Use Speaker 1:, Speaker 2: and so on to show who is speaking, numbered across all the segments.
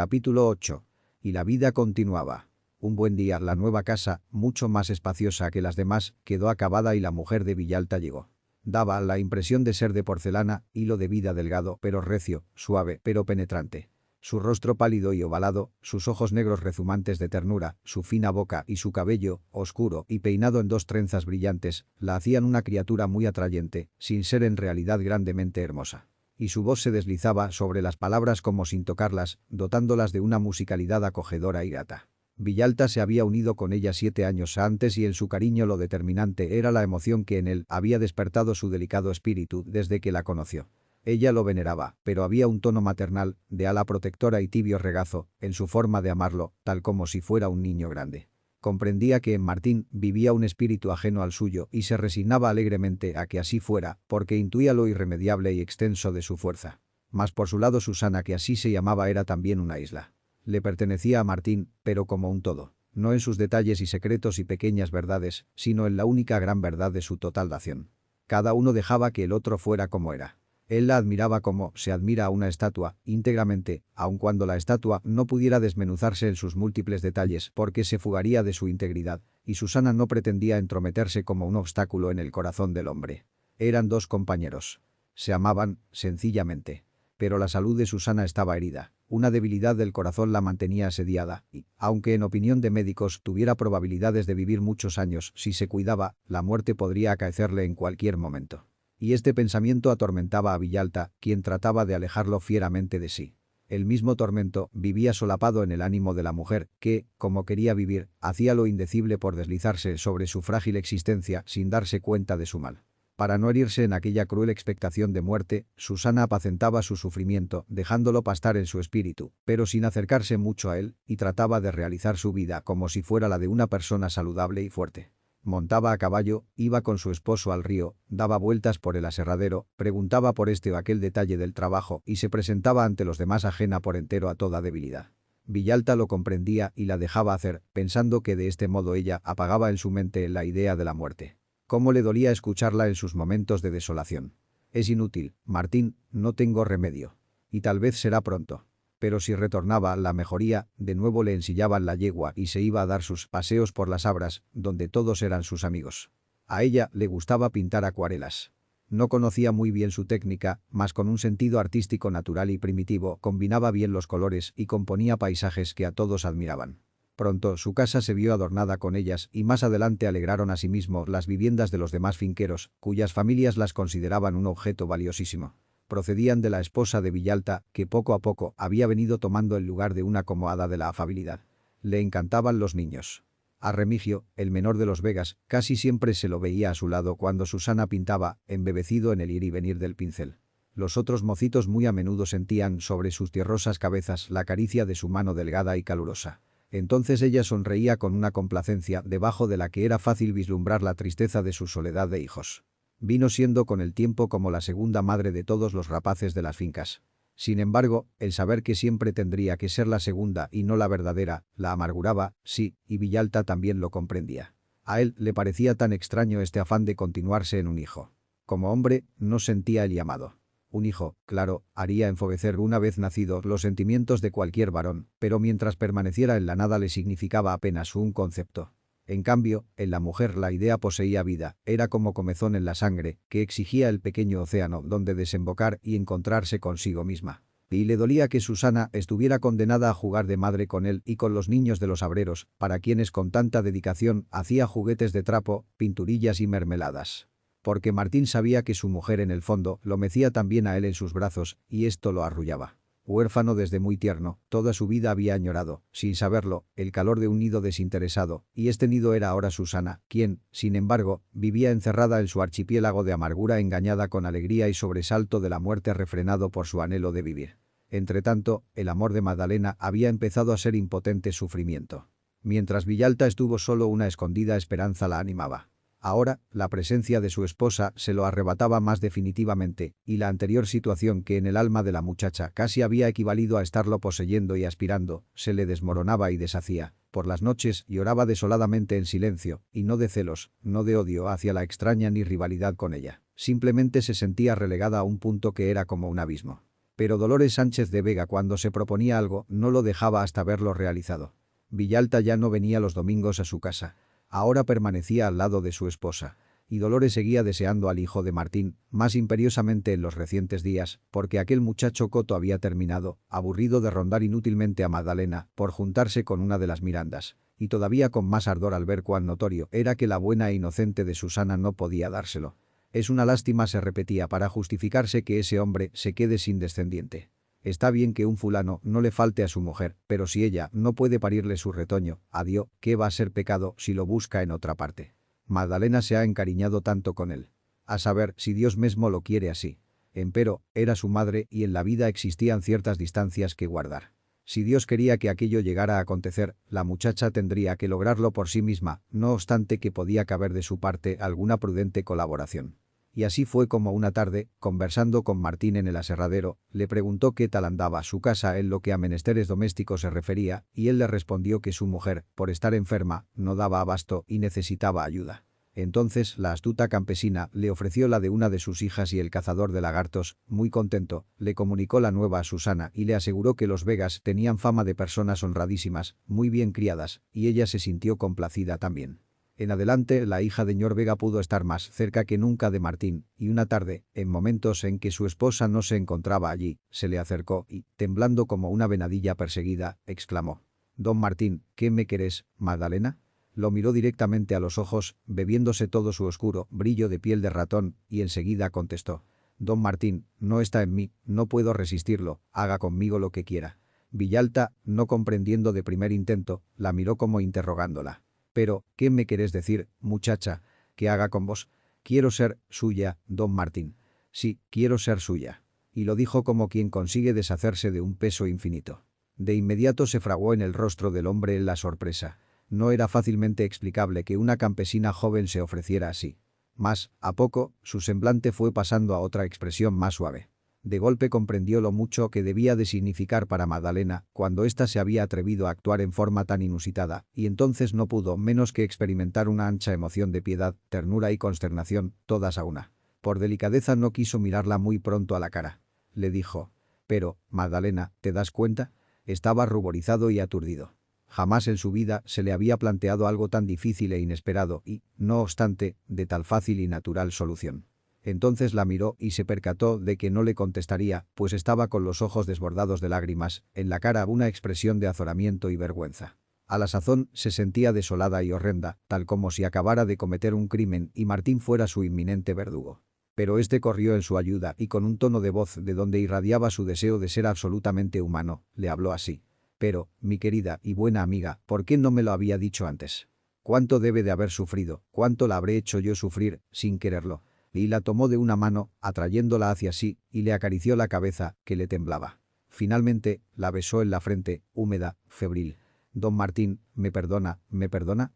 Speaker 1: Capítulo 8. Y la vida continuaba. Un buen día la nueva casa, mucho más espaciosa que las demás, quedó acabada y la mujer de Villalta llegó. Daba la impresión de ser de porcelana, hilo de vida delgado pero recio, suave pero penetrante. Su rostro pálido y ovalado, sus ojos negros rezumantes de ternura, su fina boca y su cabello, oscuro y peinado en 2 trenzas brillantes, la hacían una criatura muy atrayente, sin ser en realidad grandemente hermosa. Y su voz se deslizaba sobre las palabras como sin tocarlas, dotándolas de una musicalidad acogedora y grata. Villalta se había unido con ella 7 años antes y en su cariño lo determinante era la emoción que en él había despertado su delicado espíritu desde que la conoció. Ella lo veneraba, pero había un tono maternal, de ala protectora y tibio regazo, en su forma de amarlo, tal como si fuera un niño grande. Comprendía que en Martín vivía un espíritu ajeno al suyo y se resignaba alegremente a que así fuera, porque intuía lo irremediable y extenso de su fuerza. Mas por su lado Susana, que así se llamaba, era también una isla. Le pertenecía a Martín, pero como un todo, no en sus detalles y secretos y pequeñas verdades, sino en la única gran verdad de su total dación. Cada uno dejaba que el otro fuera como era. Él la admiraba como se admira a una estatua, íntegramente, aun cuando la estatua no pudiera desmenuzarse en sus múltiples detalles porque se fugaría de su integridad, y Susana no pretendía entrometerse como un obstáculo en el corazón del hombre. Eran 2 compañeros. Se amaban, sencillamente. Pero la salud de Susana estaba herida. Una debilidad del corazón la mantenía asediada y, aunque en opinión de médicos tuviera probabilidades de vivir muchos años si se cuidaba, la muerte podría acaecerle en cualquier momento. Y este pensamiento atormentaba a Villalta, quien trataba de alejarlo fieramente de sí. El mismo tormento vivía solapado en el ánimo de la mujer, que, como quería vivir, hacía lo indecible por deslizarse sobre su frágil existencia sin darse cuenta de su mal. Para no herirse en aquella cruel expectación de muerte, Susana apacentaba su sufrimiento, dejándolo pastar en su espíritu, pero sin acercarse mucho a él, y trataba de realizar su vida como si fuera la de una persona saludable y fuerte. Montaba a caballo, iba con su esposo al río, daba vueltas por el aserradero, preguntaba por este o aquel detalle del trabajo y se presentaba ante los demás ajena por entero a toda debilidad. Villalta lo comprendía y la dejaba hacer, pensando que de este modo ella apagaba en su mente la idea de la muerte. Cómo le dolía escucharla en sus momentos de desolación. Es inútil, Martín, no tengo remedio. Y tal vez será pronto. Pero si retornaba la mejoría, de nuevo le ensillaban la yegua y se iba a dar sus paseos por las abras, donde todos eran sus amigos. A ella le gustaba pintar acuarelas. No conocía muy bien su técnica, mas con un sentido artístico natural y primitivo combinaba bien los colores y componía paisajes que a todos admiraban. Pronto su casa se vio adornada con ellas y más adelante alegraron asimismo las viviendas de los demás finqueros, cuyas familias las consideraban un objeto valiosísimo. Procedían de la esposa de Villalta, que poco a poco había venido tomando el lugar de una como hada de la afabilidad. Le encantaban los niños. A Remigio, el menor de los Vegas, casi siempre se lo veía a su lado cuando Susana pintaba, embebecido en el ir y venir del pincel. Los otros mocitos muy a menudo sentían sobre sus tierrosas cabezas la caricia de su mano delgada y calurosa. Entonces ella sonreía con una complacencia debajo de la que era fácil vislumbrar la tristeza de su soledad de hijos. Vino siendo con el tiempo como la segunda madre de todos los rapaces de las fincas. Sin embargo, el saber que siempre tendría que ser la segunda y no la verdadera, la amarguraba, sí, y Villalta también lo comprendía. A él le parecía tan extraño este afán de continuarse en un hijo. Como hombre, no sentía el llamado. Un hijo, claro, haría enfoguecer una vez nacido los sentimientos de cualquier varón, pero mientras permaneciera en la nada le significaba apenas un concepto. En cambio, en la mujer la idea poseía vida, era como comezón en la sangre, que exigía el pequeño océano donde desembocar y encontrarse consigo misma. Y le dolía que Susana estuviera condenada a jugar de madre con él y con los niños de los obreros, para quienes con tanta dedicación hacía juguetes de trapo, pinturillas y mermeladas. Porque Martín sabía que su mujer en el fondo lo mecía también a él en sus brazos, y esto lo arrullaba. Huérfano desde muy tierno, toda su vida había añorado, sin saberlo, el calor de un nido desinteresado, y este nido era ahora Susana, quien, sin embargo, vivía encerrada en su archipiélago de amargura engañada con alegría y sobresalto de la muerte refrenado por su anhelo de vivir. Entretanto, el amor de Magdalena había empezado a ser impotente sufrimiento. Mientras Villalta estuvo solo, una escondida esperanza la animaba. Ahora, la presencia de su esposa se lo arrebataba más definitivamente, y la anterior situación que en el alma de la muchacha casi había equivalido a estarlo poseyendo y aspirando, se le desmoronaba y deshacía. Por las noches lloraba desoladamente en silencio, y no de celos, no de odio hacia la extraña ni rivalidad con ella. Simplemente se sentía relegada a un punto que era como un abismo. Pero Dolores Sánchez de Vega cuando se proponía algo no lo dejaba hasta verlo realizado. Villalta ya no venía los domingos a su casa. Ahora permanecía al lado de su esposa. Y Dolores seguía deseando al hijo de Martín, más imperiosamente en los recientes días, porque aquel muchacho Coto había terminado, aburrido de rondar inútilmente a Magdalena, por juntarse con una de las Mirandas. Y todavía con más ardor al ver cuán notorio era que la buena e inocente de Susana no podía dárselo. Es una lástima, se repetía para justificarse, que ese hombre se quede sin descendiente. Está bien que un fulano no le falte a su mujer, pero si ella no puede parirle su retoño, adiós, ¿qué va a ser pecado si lo busca en otra parte? Magdalena se ha encariñado tanto con él. A saber si Dios mismo lo quiere así. Empero, era su madre y en la vida existían ciertas distancias que guardar. Si Dios quería que aquello llegara a acontecer, la muchacha tendría que lograrlo por sí misma, no obstante que podía caber de su parte alguna prudente colaboración. Y así fue como una tarde, conversando con Martín en el aserradero, le preguntó qué tal andaba su casa en lo que a menesteres domésticos se refería, y él le respondió que su mujer, por estar enferma, no daba abasto y necesitaba ayuda. Entonces la astuta campesina le ofreció la de una de sus hijas y el cazador de lagartos, muy contento, le comunicó la nueva a Susana y le aseguró que los Vegas tenían fama de personas honradísimas, muy bien criadas, y ella se sintió complacida también. En adelante, la hija de Ñor Vega pudo estar más cerca que nunca de Martín, y una tarde, en momentos en que su esposa no se encontraba allí, se le acercó y, temblando como una venadilla perseguida, exclamó: «Don Martín, ¿qué me querés, Magdalena?». Lo miró directamente a los ojos, bebiéndose todo su oscuro brillo de piel de ratón, y enseguida contestó: «Don Martín, no está en mí, no puedo resistirlo, haga conmigo lo que quiera». Villalta, no comprendiendo de primer intento, la miró como interrogándola. «Pero, ¿qué me querés decir, muchacha? ¿Qué haga con vos?». «Quiero ser suya, don Martín». «Sí, quiero ser suya». Y lo dijo como quien consigue deshacerse de un peso infinito. De inmediato se fraguó en el rostro del hombre la sorpresa. No era fácilmente explicable que una campesina joven se ofreciera así. Mas, a poco, su semblante fue pasando a otra expresión más suave. De golpe comprendió lo mucho que debía de significar para Magdalena cuando ésta se había atrevido a actuar en forma tan inusitada, y entonces no pudo menos que experimentar una ancha emoción de piedad, ternura y consternación, todas a una. Por delicadeza no quiso mirarla muy pronto a la cara. Le dijo: «Pero, Magdalena, ¿te das cuenta?». Estaba ruborizado y aturdido. Jamás en su vida se le había planteado algo tan difícil e inesperado y, no obstante, de tal fácil y natural solución. Entonces la miró y se percató de que no le contestaría, pues estaba con los ojos desbordados de lágrimas, en la cara una expresión de azoramiento y vergüenza. A la sazón se sentía desolada y horrenda, tal como si acabara de cometer un crimen y Martín fuera su inminente verdugo. Pero este corrió en su ayuda y con un tono de voz de donde irradiaba su deseo de ser absolutamente humano, le habló así: «Pero, mi querida y buena amiga, ¿por qué no me lo había dicho antes? ¿Cuánto debe de haber sufrido, cuánto la habré hecho yo sufrir, sin quererlo?». Y la tomó de una mano, atrayéndola hacia sí, y le acarició la cabeza, que le temblaba. Finalmente, la besó en la frente, húmeda, febril. «Don Martín, ¿me perdona,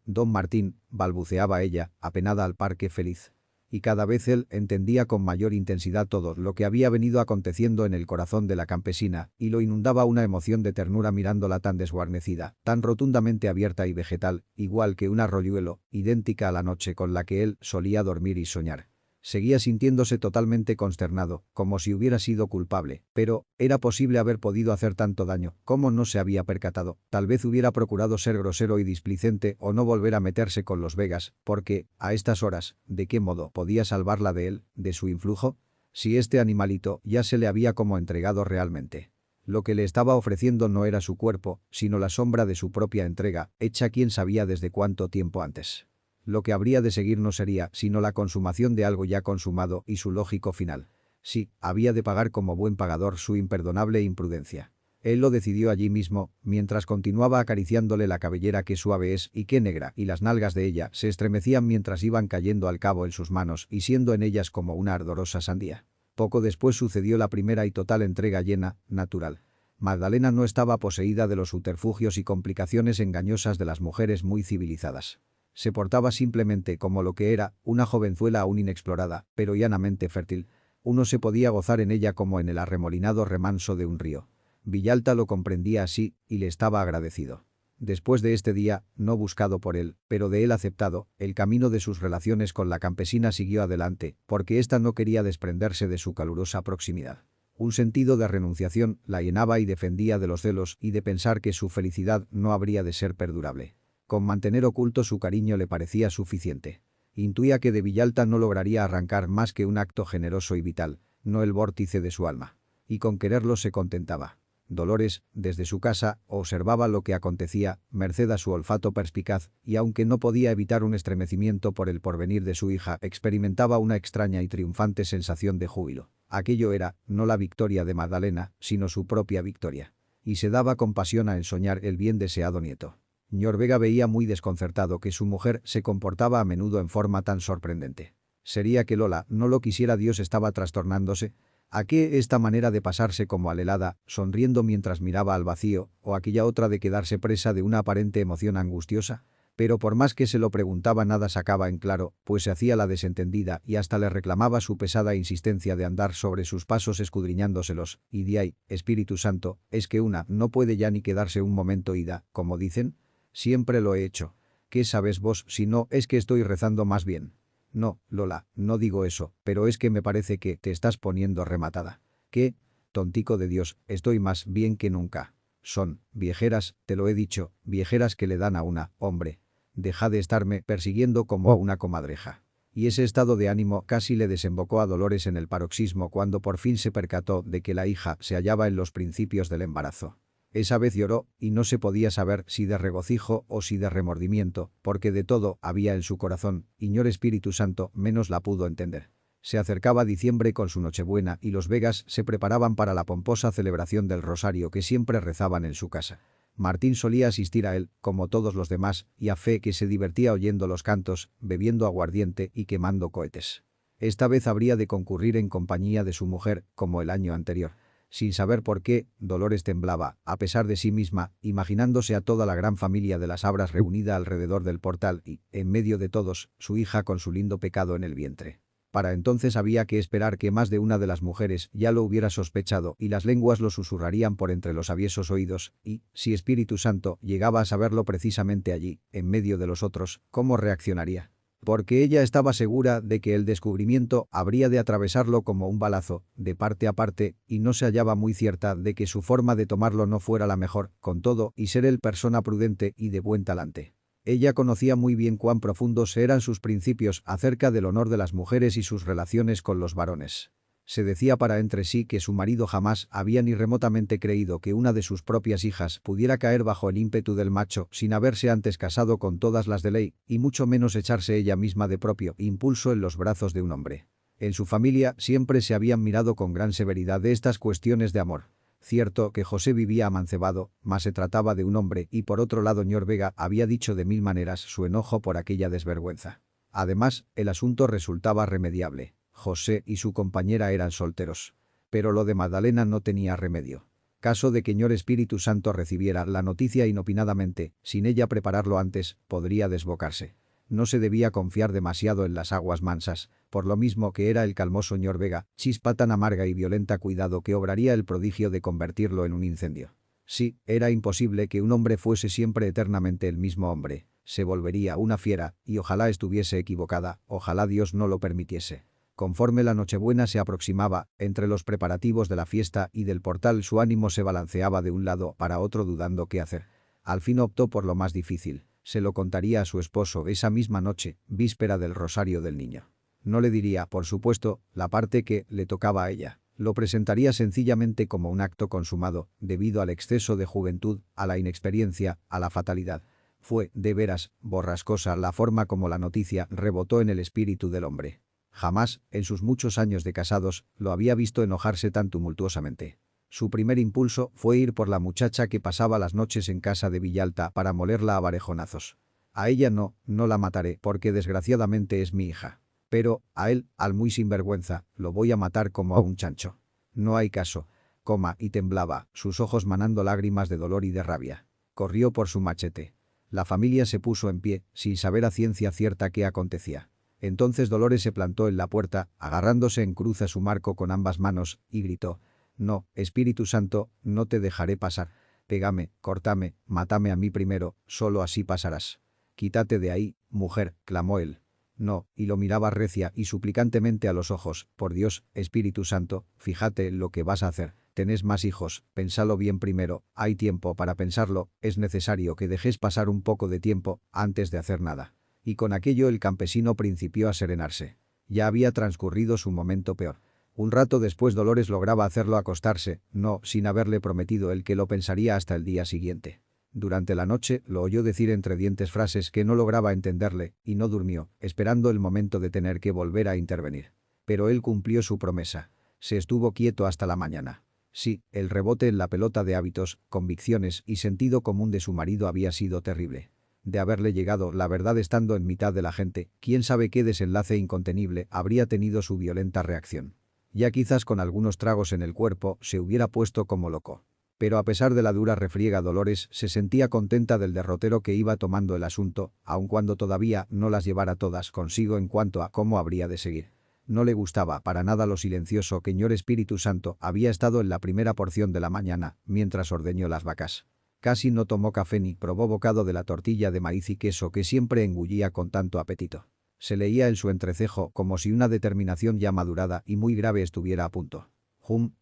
Speaker 1: don Martín?», balbuceaba ella, apenada al par, qué feliz. Y cada vez él entendía con mayor intensidad todo lo que había venido aconteciendo en el corazón de la campesina, y lo inundaba una emoción de ternura mirándola tan desguarnecida, tan rotundamente abierta y vegetal, igual que un arroyuelo, idéntica a la noche con la que él solía dormir y soñar. Seguía sintiéndose totalmente consternado, como si hubiera sido culpable, pero, ¿era posible haber podido hacer tanto daño? ¿Cómo no se había percatado? Tal vez hubiera procurado ser grosero y displicente o no volver a meterse con los Vegas, porque, a estas horas, ¿de qué modo podía salvarla de él, de su influjo? Si este animalito ya se le había como entregado realmente. Lo que le estaba ofreciendo no era su cuerpo, sino la sombra de su propia entrega, hecha quién sabía desde cuánto tiempo antes. Lo que habría de seguir no sería sino la consumación de algo ya consumado y su lógico final. Sí, había de pagar como buen pagador su imperdonable imprudencia. Él lo decidió allí mismo, mientras continuaba acariciándole la cabellera, qué suave es y qué negra, y las nalgas de ella se estremecían mientras iban cayendo al cabo en sus manos y siendo en ellas como una ardorosa sandía. Poco después sucedió la primera y total entrega llena, natural. Magdalena no estaba poseída de los subterfugios y complicaciones engañosas de las mujeres muy civilizadas. Se portaba simplemente como lo que era, una jovenzuela aún inexplorada, pero llanamente fértil. Uno se podía gozar en ella como en el arremolinado remanso de un río. Villalta lo comprendía así, y le estaba agradecido. Después de este día, no buscado por él, pero de él aceptado, el camino de sus relaciones con la campesina siguió adelante, porque ésta no quería desprenderse de su calurosa proximidad. Un sentido de renunciación la llenaba y defendía de los celos y de pensar que su felicidad no habría de ser perdurable. Con mantener oculto su cariño le parecía suficiente. Intuía que de Villalta no lograría arrancar más que un acto generoso y vital, no el vórtice de su alma. Y con quererlo se contentaba. Dolores, desde su casa, observaba lo que acontecía, merced a su olfato perspicaz, y aunque no podía evitar un estremecimiento por el porvenir de su hija, experimentaba una extraña y triunfante sensación de júbilo. Aquello era, no la victoria de Magdalena, sino su propia victoria. Y se daba compasión a ensoñar el bien deseado nieto. Ñor Vega veía muy desconcertado que su mujer se comportaba a menudo en forma tan sorprendente. ¿Sería que Lola no lo quisiera? Dios estaba trastornándose. ¿A qué esta manera de pasarse como alelada, sonriendo mientras miraba al vacío, o aquella otra de quedarse presa de una aparente emoción angustiosa? Pero por más que se lo preguntaba nada sacaba en claro, pues se hacía la desentendida y hasta le reclamaba su pesada insistencia de andar sobre sus pasos escudriñándoselos, y de ahí, Espíritu Santo, es que una no puede ya ni quedarse un momento ida, como dicen. Siempre lo he hecho. ¿Qué sabes vos si no es que estoy rezando más bien? No, Lola, no digo eso, pero es que me parece que te estás poniendo rematada. ¿Qué? Tontico de Dios, estoy más bien que nunca. Son viejeras, te lo he dicho, viejeras que le dan a una, hombre. Deja de estarme persiguiendo como a una comadreja. Y ese estado de ánimo casi le desembocó a Dolores en el paroxismo cuando por fin se percató de que la hija se hallaba en los principios del embarazo. Esa vez lloró, y no se podía saber si de regocijo o si de remordimiento, porque de todo había en su corazón, y Ñor Espíritu Santo menos la pudo entender. Se acercaba diciembre con su Nochebuena y los Vegas se preparaban para la pomposa celebración del rosario que siempre rezaban en su casa. Martín solía asistir a él, como todos los demás, y a fe que se divertía oyendo los cantos, bebiendo aguardiente y quemando cohetes. Esta vez habría de concurrir en compañía de su mujer, como el año anterior. Sin saber por qué, Dolores temblaba, a pesar de sí misma, imaginándose a toda la gran familia de las Sabras reunida alrededor del portal y, en medio de todos, su hija con su lindo pecado en el vientre. Para entonces había que esperar que más de una de las mujeres ya lo hubiera sospechado y las lenguas lo susurrarían por entre los aviesos oídos, y, si Espíritu Santo llegaba a saberlo precisamente allí, en medio de los otros, ¿cómo reaccionaría? Porque ella estaba segura de que el descubrimiento habría de atravesarlo como un balazo, de parte a parte, y no se hallaba muy cierta de que su forma de tomarlo no fuera la mejor, con todo, y ser él persona prudente y de buen talante. Ella conocía muy bien cuán profundos eran sus principios acerca del honor de las mujeres y sus relaciones con los varones. Se decía para entre sí que su marido jamás había ni remotamente creído que una de sus propias hijas pudiera caer bajo el ímpetu del macho sin haberse antes casado con todas las de ley, y mucho menos echarse ella misma de propio impulso en los brazos de un hombre. En su familia siempre se habían mirado con gran severidad de estas cuestiones de amor. Cierto que José vivía amancebado, mas se trataba de un hombre y por otro lado Ñor Vega había dicho de mil maneras su enojo por aquella desvergüenza. Además, el asunto resultaba remediable. José y su compañera eran solteros. Pero lo de Magdalena no tenía remedio. Caso de que Ñor Espíritu Santo recibiera la noticia inopinadamente, sin ella prepararlo antes, podría desbocarse. No se debía confiar demasiado en las aguas mansas, por lo mismo que era el calmoso Ñor Vega, chispa tan amarga y violenta cuidado que obraría el prodigio de convertirlo en un incendio. Sí, era imposible que un hombre fuese siempre eternamente el mismo hombre. Se volvería una fiera, y ojalá estuviese equivocada, ojalá Dios no lo permitiese. Conforme la Nochebuena se aproximaba, entre los preparativos de la fiesta y del portal su ánimo se balanceaba de un lado para otro dudando qué hacer. Al fin optó por lo más difícil. Se lo contaría a su esposo esa misma noche, víspera del rosario del niño. No le diría, por supuesto, la parte que le tocaba a ella. Lo presentaría sencillamente como un acto consumado, debido al exceso de juventud, a la inexperiencia, a la fatalidad. Fue, de veras, borrascosa la forma como la noticia rebotó en el espíritu del hombre. Jamás, en sus muchos años de casados, lo había visto enojarse tan tumultuosamente. Su primer impulso fue ir por la muchacha que pasaba las noches en casa de Villalta para molerla a varejonazos. A ella no la mataré porque desgraciadamente es mi hija. Pero, a él, al muy sinvergüenza, lo voy a matar como a un chancho. No hay caso. Y temblaba, sus ojos manando lágrimas de dolor y de rabia. Corrió por su machete. La familia se puso en pie, sin saber a ciencia cierta qué acontecía. Entonces Dolores se plantó en la puerta, agarrándose en cruz a su marco con ambas manos, y gritó: «No, Espíritu Santo, no te dejaré pasar. Pégame, córtame, mátame a mí primero, solo así pasarás». «Quítate de ahí, mujer», clamó él. No, y lo miraba recia y suplicantemente a los ojos. Por Dios, Espíritu Santo, fíjate lo que vas a hacer. Tenés más hijos, pensalo bien primero, hay tiempo para pensarlo, es necesario que dejes pasar un poco de tiempo antes de hacer nada. Y con aquello el campesino principió a serenarse. Ya había transcurrido su momento peor. Un rato después Dolores lograba hacerlo acostarse, no sin haberle prometido él que lo pensaría hasta el día siguiente. Durante la noche lo oyó decir entre dientes frases que no lograba entenderle, y no durmió, esperando el momento de tener que volver a intervenir. Pero él cumplió su promesa. Se estuvo quieto hasta la mañana. Sí, el rebote en la pelota de hábitos, convicciones y sentido común de su marido había sido terrible. De haberle llegado la verdad estando en mitad de la gente, quién sabe qué desenlace incontenible habría tenido su violenta reacción. Ya quizás con algunos tragos en el cuerpo se hubiera puesto como loco. Pero a pesar de la dura refriega Dolores se sentía contenta del derrotero que iba tomando el asunto, aun cuando todavía no las llevara todas consigo en cuanto a cómo habría de seguir. No le gustaba para nada lo silencioso que Ñor Espíritu Santo había estado en la primera porción de la mañana, mientras ordeñó las vacas. Casi no tomó café ni probó bocado de la tortilla de maíz y queso que siempre engullía con tanto apetito. Se leía en su entrecejo como si una determinación ya madurada y muy grave estuviera a punto.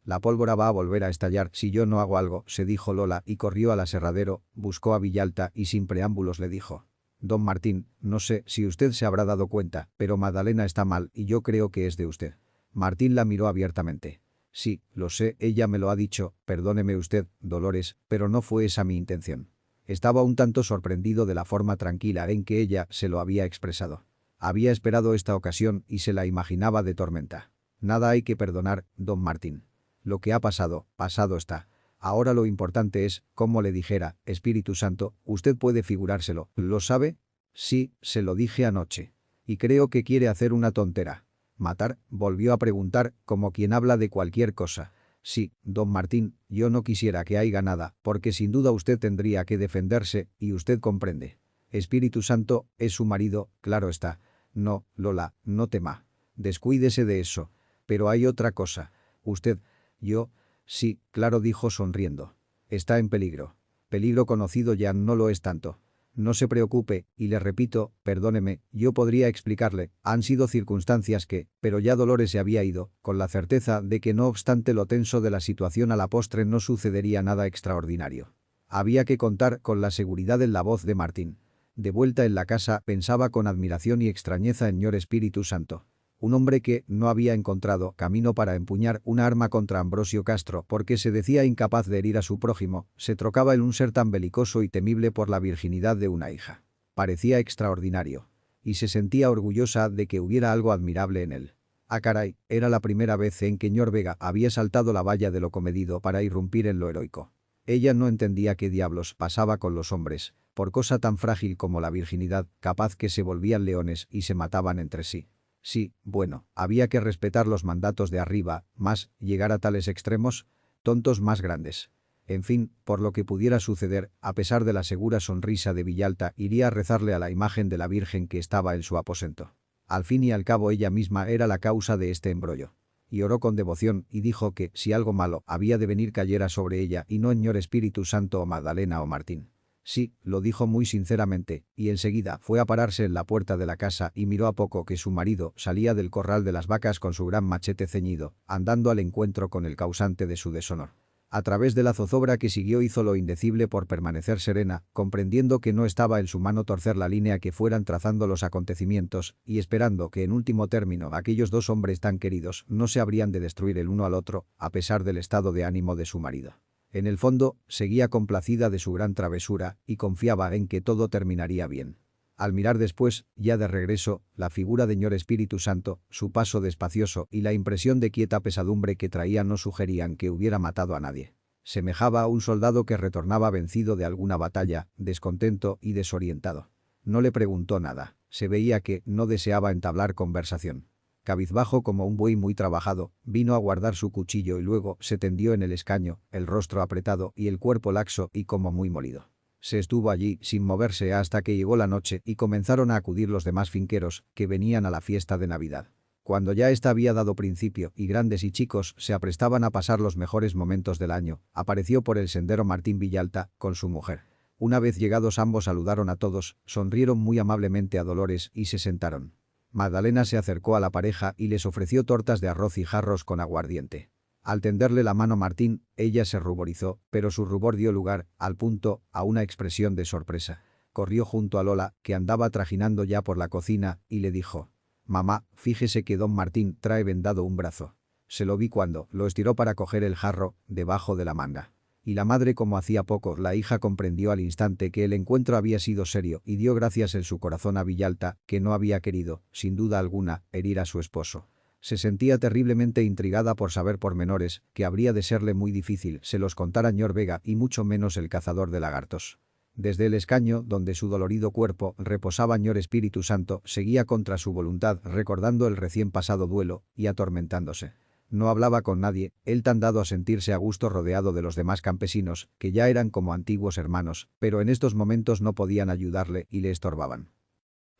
Speaker 1: La pólvora va a volver a estallar si yo no hago algo, se dijo Lola y corrió al aserradero, buscó a Villalta y sin preámbulos le dijo. Don Martín, no sé si usted se habrá dado cuenta, pero Magdalena está mal y yo creo que es de usted. Martín la miró abiertamente. Sí, lo sé, ella me lo ha dicho, perdóneme usted, Dolores, pero no fue esa mi intención. Estaba un tanto sorprendido de la forma tranquila en que ella se lo había expresado. Había esperado esta ocasión y se la imaginaba de tormenta. Nada hay que perdonar, don Martín. Lo que ha pasado, pasado está. Ahora lo importante es, como le dijera, Espíritu Santo, ¿usted puede figurárselo? ¿Lo sabe? Sí, se lo dije anoche. Y creo que quiere hacer una tontera. ¿Matar? Volvió a preguntar, como quien habla de cualquier cosa. Sí, don Martín, yo no quisiera que haya nada, porque sin duda usted tendría que defenderse, y usted comprende. Espíritu Santo, es su marido, claro está. No, Lola, no tema. Descuídese de eso. Pero hay otra cosa. Usted, yo, sí, claro dijo sonriendo. Está en peligro. Peligro conocido ya no lo es tanto. No se preocupe, y le repito, perdóneme, yo podría explicarle, han sido circunstancias que, pero ya Dolores se había ido, con la certeza de que no obstante lo tenso de la situación a la postre no sucedería nada extraordinario. Había que contar con la seguridad en la voz de Martín. De vuelta en la casa pensaba con admiración y extrañeza en Ñor Espíritu Santo. Un hombre que no había encontrado camino para empuñar una arma contra Ambrosio Castro porque se decía incapaz de herir a su prójimo, se trocaba en un ser tan belicoso y temible por la virginidad de una hija. Parecía extraordinario. Y se sentía orgullosa de que hubiera algo admirable en él. Ah caray, era la primera vez en que Ñor Vega había saltado la valla de lo comedido para irrumpir en lo heroico. Ella no entendía qué diablos pasaba con los hombres, por cosa tan frágil como la virginidad, capaz que se volvían leones y se mataban entre sí. Sí, bueno, había que respetar los mandatos de arriba, más, llegar a tales extremos, tontos más grandes. En fin, por lo que pudiera suceder, a pesar de la segura sonrisa de Villalta, iría a rezarle a la imagen de la Virgen que estaba en su aposento. Al fin y al cabo ella misma era la causa de este embrollo. Y oró con devoción y dijo que, si algo malo había de venir cayera sobre ella y no en Ñor Espíritu Santo o Magdalena o Martín. Sí, lo dijo muy sinceramente, y enseguida fue a pararse en la puerta de la casa y miró a poco que su marido salía del corral de las vacas con su gran machete ceñido, andando al encuentro con el causante de su deshonor. A través de la zozobra que siguió hizo lo indecible por permanecer serena, comprendiendo que no estaba en su mano torcer la línea que fueran trazando los acontecimientos, y esperando que en último término aquellos dos hombres tan queridos no se habrían de destruir el uno al otro, a pesar del estado de ánimo de su marido. En el fondo, seguía complacida de su gran travesura y confiaba en que todo terminaría bien. Al mirar después, ya de regreso, la figura de Ñor Espíritu Santo, su paso despacioso y la impresión de quieta pesadumbre que traía no sugerían que hubiera matado a nadie. Semejaba a un soldado que retornaba vencido de alguna batalla, descontento y desorientado. No le preguntó nada, se veía que no deseaba entablar conversación. Cabizbajo como un buey muy trabajado, vino a guardar su cuchillo y luego se tendió en el escaño, el rostro apretado y el cuerpo laxo y como muy molido. Se estuvo allí sin moverse hasta que llegó la noche y comenzaron a acudir los demás finqueros que venían a la fiesta de Navidad. Cuando ya esta había dado principio y grandes y chicos se aprestaban a pasar los mejores momentos del año, apareció por el sendero Martín Villalta con su mujer. Una vez llegados ambos saludaron a todos, sonrieron muy amablemente a Dolores y se sentaron. Magdalena se acercó a la pareja y les ofreció tortas de arroz y jarros con aguardiente. Al tenderle la mano Martín, ella se ruborizó, pero su rubor dio lugar, al punto, a una expresión de sorpresa. Corrió junto a Lola, que andaba trajinando ya por la cocina, y le dijo: «Mamá, fíjese que don Martín trae vendado un brazo». Se lo vi cuando lo estiró para coger el jarro, debajo de la manga. Y la madre, como hacía poco, la hija comprendió al instante que el encuentro había sido serio y dio gracias en su corazón a Villalta, que no había querido, sin duda alguna, herir a su esposo. Se sentía terriblemente intrigada por saber pormenores, que habría de serle muy difícil se los contara Ñor Vega y mucho menos el cazador de lagartos. Desde el escaño, donde su dolorido cuerpo reposaba Ñor Espíritu Santo, seguía contra su voluntad recordando el recién pasado duelo y atormentándose. No hablaba con nadie, él tan dado a sentirse a gusto rodeado de los demás campesinos, que ya eran como antiguos hermanos, pero en estos momentos no podían ayudarle y le estorbaban.